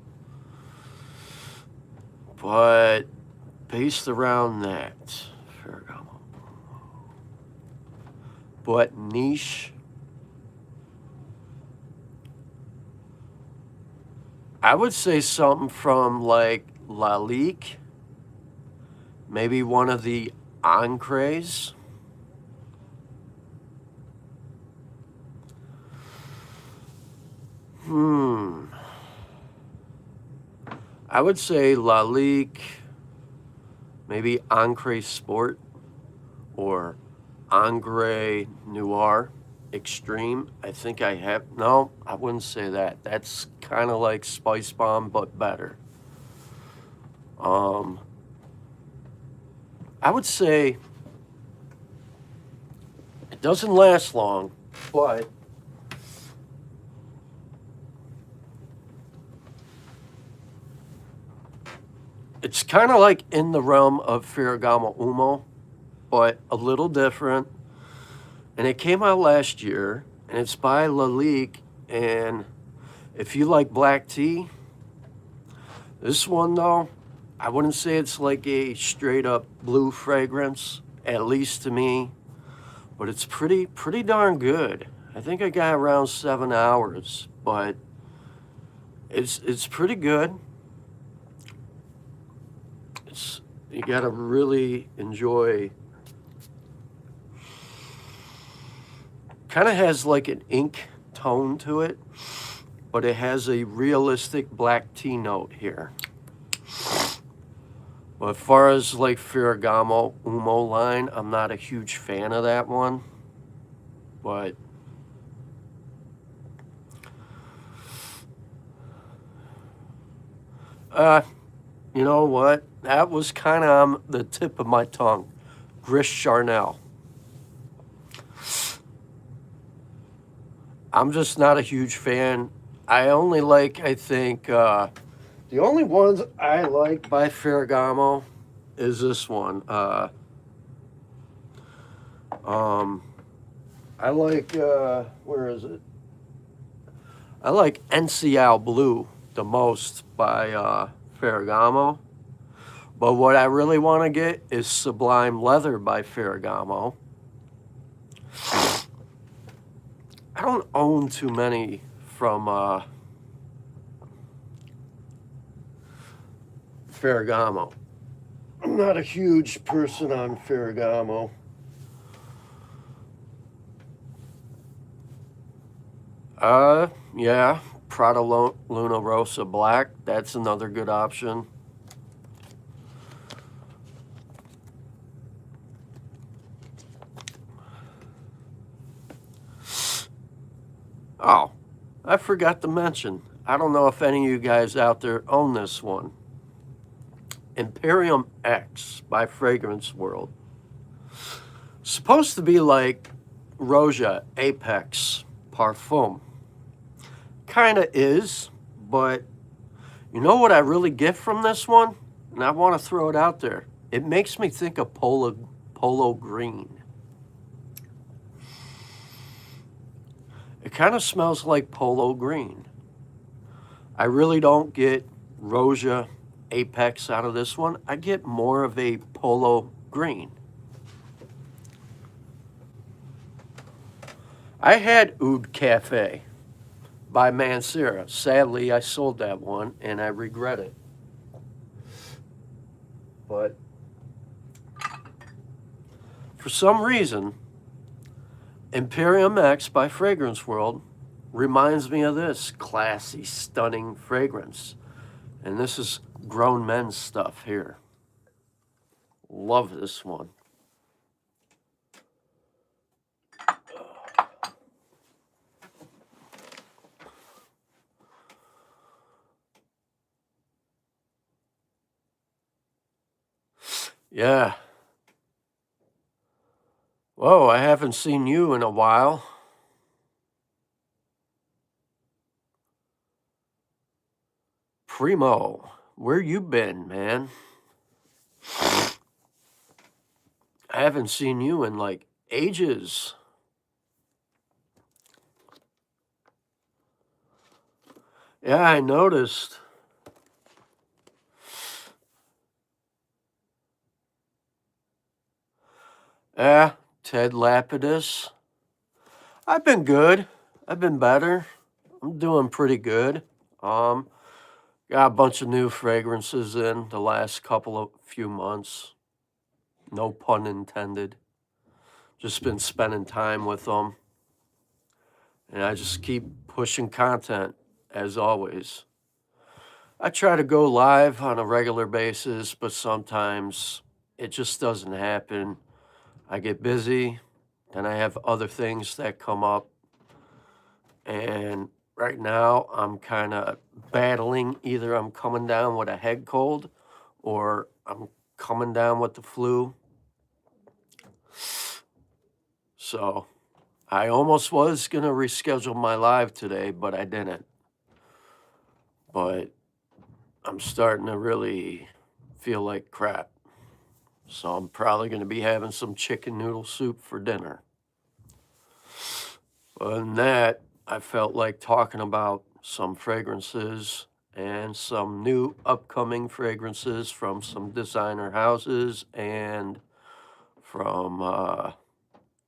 But based around that, Ferragamo. But niche. I would say something from like Lalique. Maybe one of the Encrets. I would say Lalique, maybe Encret Sport, or Encret Noir Extreme. I think I have, no, I wouldn't say that. That's kind of like Spice Bomb, but better. I would say it doesn't last long, but it's kind of like in the realm of Ferragamo Umo, but a little different. And it came out last year, and it's by Lalique. And if you like black tea, this one though, I wouldn't say it's like a straight up blue fragrance, at least to me, but it's pretty darn good. I think I got around 7 hours, but it's pretty good. You gotta really enjoy. Kind of has like an ink tone to it, but it has a realistic black tea note here. But as far as like Ferragamo Umo line, I'm not a huge fan of that one, but you know what? That was kind of on the tip of my tongue. Gris Charnel. I'm just not a huge fan. I only like, I think, the only ones I like by Ferragamo is this one. I like, where is it? I like NCL Blue the most by Ferragamo. But what I really want to get is Sublime Leather by Ferragamo. I don't own too many from Ferragamo. I'm not a huge person on Ferragamo. Yeah, Prada Luna Rossa Black. That's another good option. Oh, I forgot to mention. I don't know if any of you guys out there own this one. Imperium X by Fragrance World. Supposed to be like Roja Apex Parfum. Kinda is, but you know what I really get from this one? And I want to throw it out there. It makes me think of Polo Green. It kind of smells like Polo Green. I really don't get Roja Apex out of this one. I get more of a Polo Green. I had Oud Cafe by Mansera. Sadly, I sold that one, and I regret it. But for some reason, Imperium X by Fragrance World reminds me of this classy, stunning fragrance. And this is grown men's stuff here. Love this one. Yeah. Whoa, I haven't seen you in a while. Primo, where you been, man? I haven't seen you in like ages. Yeah, I noticed. Yeah, Ted Lapidus. I've been good. I've been better. I'm doing pretty good. Um, got a bunch of new fragrances in the last few months. No pun intended. Just been spending time with them. And I just keep pushing content as always. I try to go live on a regular basis, but sometimes it just doesn't happen. I get busy, and I have other things that come up. And right now, I'm kind of battling. Either I'm coming down with a head cold or I'm coming down with the flu. So I almost was going to reschedule my live today, but I didn't. But I'm starting to really feel like crap. So I'm probably going to be having some chicken noodle soup for dinner. Other than that, I felt like talking about some fragrances and some new upcoming fragrances from some designer houses and from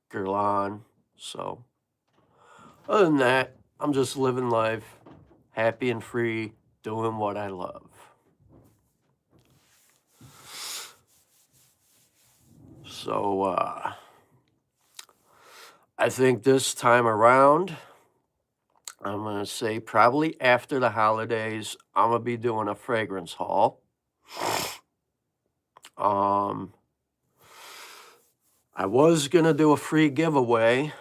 Guerlain. So other than that, I'm just living life, happy and free, doing what I love. So I think this time around, I'm going to say probably after the holidays, I'm going to be doing a fragrance haul. I was going to do a free giveaway.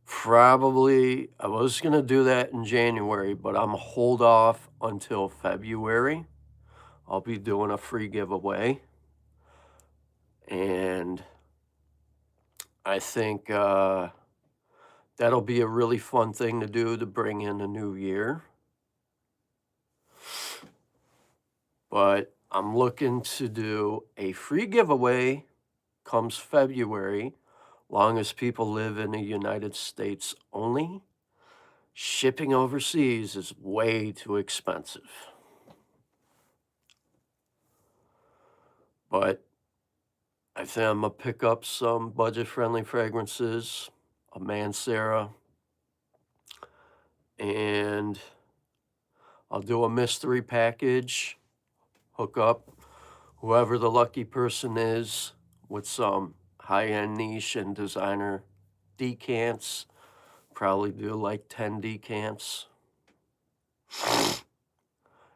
Probably, I was going to do that in January, but I'm going to hold off until February. I'll be doing a free giveaway. And I think that'll be a really fun thing to do to bring in the new year. But I'm looking to do a free giveaway comes February, long as people live in the United States only. Shipping overseas is way too expensive. But I think I'm going to pick up some budget-friendly fragrances, a Mansera, and I'll do a mystery package, hook up whoever the lucky person is with some high-end niche and designer decants. Probably do like 10 decants.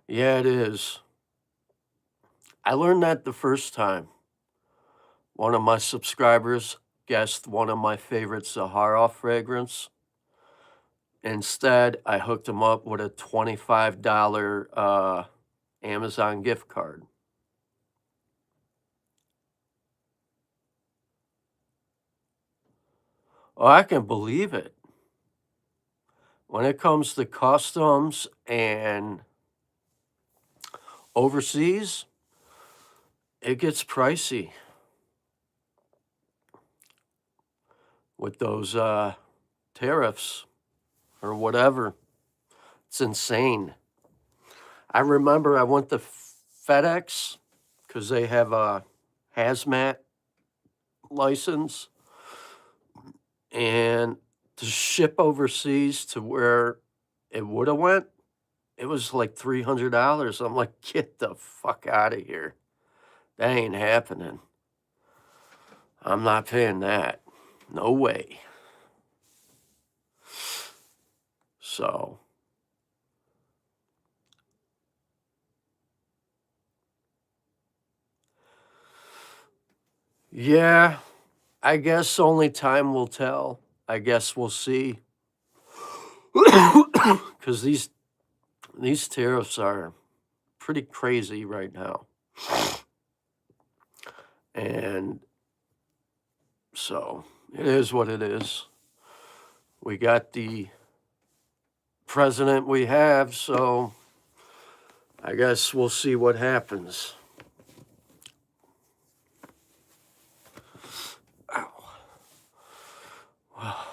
Yeah, it is. I learned that the first time. One of my subscribers guessed one of my favorite Zaharoff fragrance. Instead, I hooked him up with a $25 Amazon gift card. Oh, I can believe it. When it comes to customs and overseas, it gets pricey with those tariffs or whatever. It's insane. I remember I went to FedEx because they have a hazmat license, and to ship overseas to where it would have went, it was like $300. I'm like, get the fuck out of here. That ain't happening. I'm not paying that. No way. So, yeah, I guess only time will tell. I guess we'll see. Because these tariffs are pretty crazy right now. And so it is what it is. We got the president we have, so I guess we'll see what happens. Ow. Wow.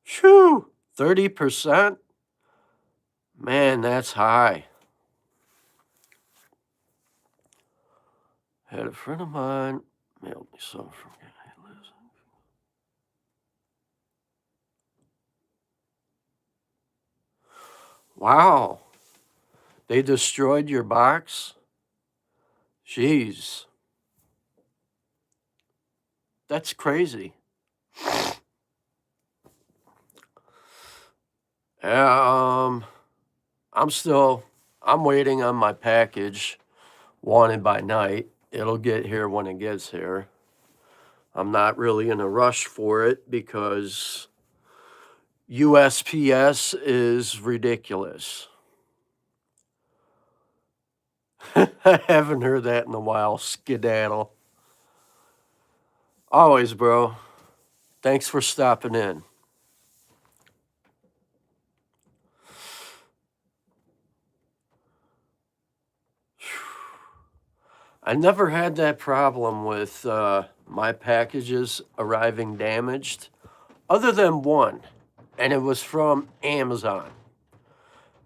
Shoo! 30%? Man, that's high. Had a friend of mine mailed me some from Wow. They destroyed your box? Jeez. That's crazy. Yeah, I'm waiting on my package, wanted by night. It'll get here when it gets here. I'm not really in a rush for it because USPS is ridiculous. I haven't heard that in a while. Skedaddle. Always, bro. Thanks for stopping in. I never had that problem with my packages arriving damaged, other than one, and it was from Amazon.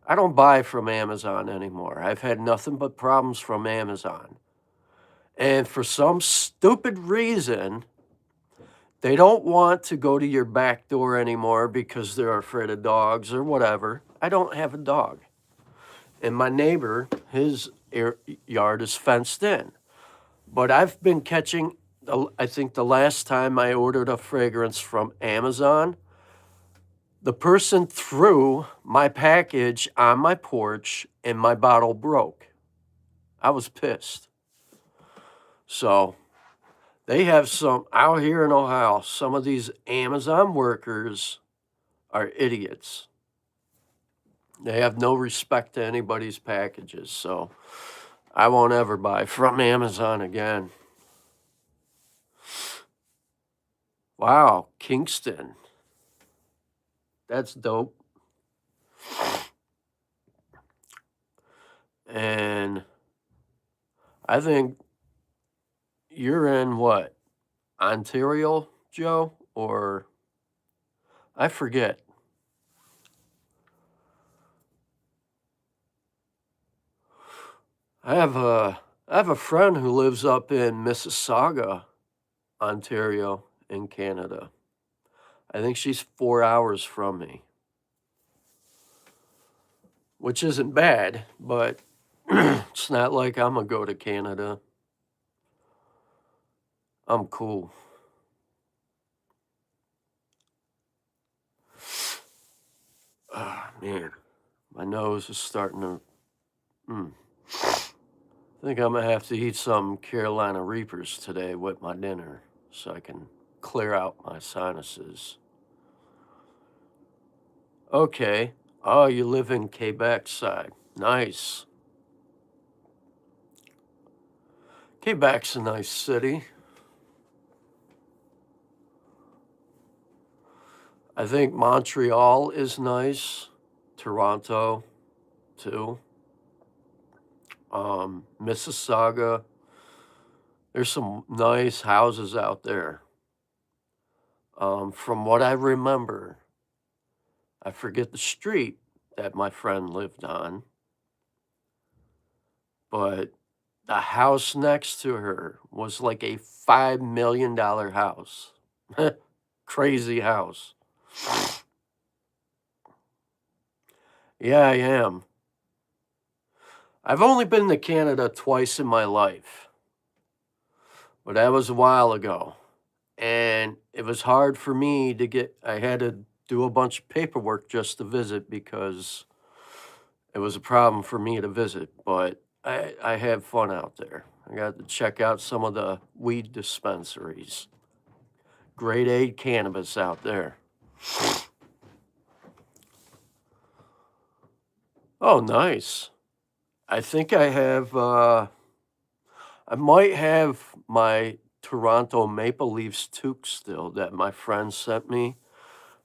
I don't buy from Amazon anymore. I've had nothing but problems from Amazon. And for some stupid reason, they don't want to go to your back door anymore because they're afraid of dogs or whatever. I don't have a dog. And my neighbor, his yard is fenced in. But I've been catching, I think the last time I ordered a fragrance from Amazon, the person threw my package on my porch and my bottle broke. I was pissed. So they have some, out here in Ohio, some of these Amazon workers are idiots. They have no respect to anybody's packages. So I won't ever buy from Amazon again. Wow, Kingston. That's dope. And I think you're in what? Ontario, Joe? Or I forget. I have a friend who lives up in Mississauga, Ontario, in Canada. I think she's 4 hours from me, which isn't bad, but it's not like I'm gonna go to Canada. I'm cool. Ah, man, my nose is starting to. I think I'm gonna have to eat some Carolina Reapers today with my dinner so I can clear out my sinuses. Okay. Oh, you live in Quebec side. Nice. Quebec's a nice city. I think Montreal is nice. Toronto, too. Mississauga. There's some nice houses out there. From what I remember, I forget the street that my friend lived on, but the house next to her was like a $5 million house. Crazy house. Yeah, I am. I've only been to Canada twice in my life, but that was a while ago. And it was hard for me to get, I had to do a bunch of paperwork just to visit because it was a problem for me to visit. But I had fun out there. I got to check out some of the weed dispensaries. Grade A cannabis out there. Oh, nice. I think I have, I might have my Toronto Maple Leafs toque still that my friend sent me.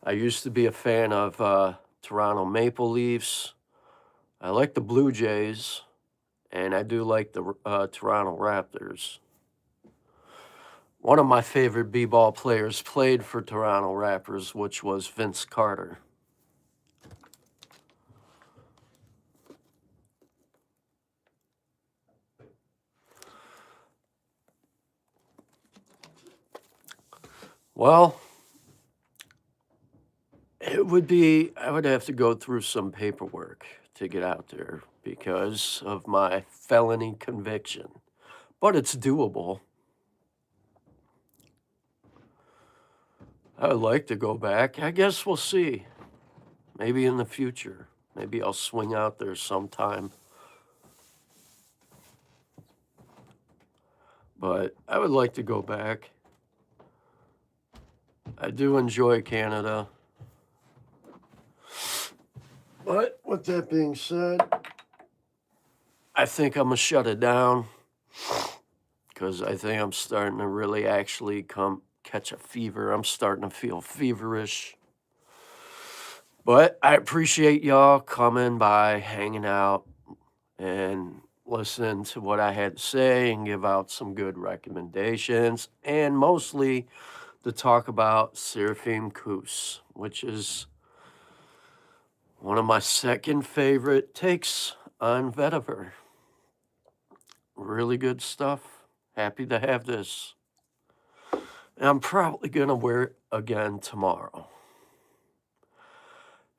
I used to be a fan of Toronto Maple Leafs. I like the Blue Jays, and I do like the Toronto Raptors. One of my favorite b-ball players played for Toronto Raptors, which was Vince Carter. Well, it would be, I would have to go through some paperwork to get out there because of my felony conviction, but it's doable. I would like to go back. I guess we'll see. Maybe in the future. Maybe I'll swing out there sometime. But I would like to go back. I do enjoy Canada. But with that being said, I think I'm going to shut it down because I think I'm starting to really actually catch a fever. I'm starting to feel feverish. But I appreciate y'all coming by, hanging out, and listening to what I had to say and give out some good recommendations, and mostly to talk about Seraphim Khus, which is one of my second favorite takes on vetiver. Really good stuff. Happy to have this. And I'm probably going to wear it again tomorrow.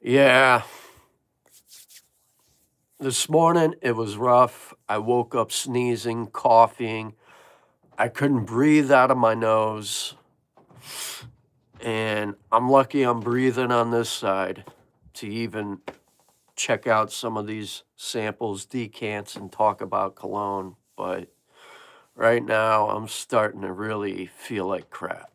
Yeah. This morning, it was rough. I woke up sneezing, coughing. I couldn't breathe out of my nose. And I'm lucky I'm breathing on this side to even check out some of these samples, decants, and talk about Cologne. But right now, I'm starting to really feel like crap.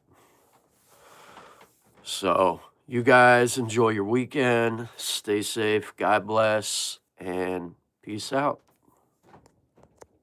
So you guys enjoy your weekend. Stay safe. God bless. And peace out.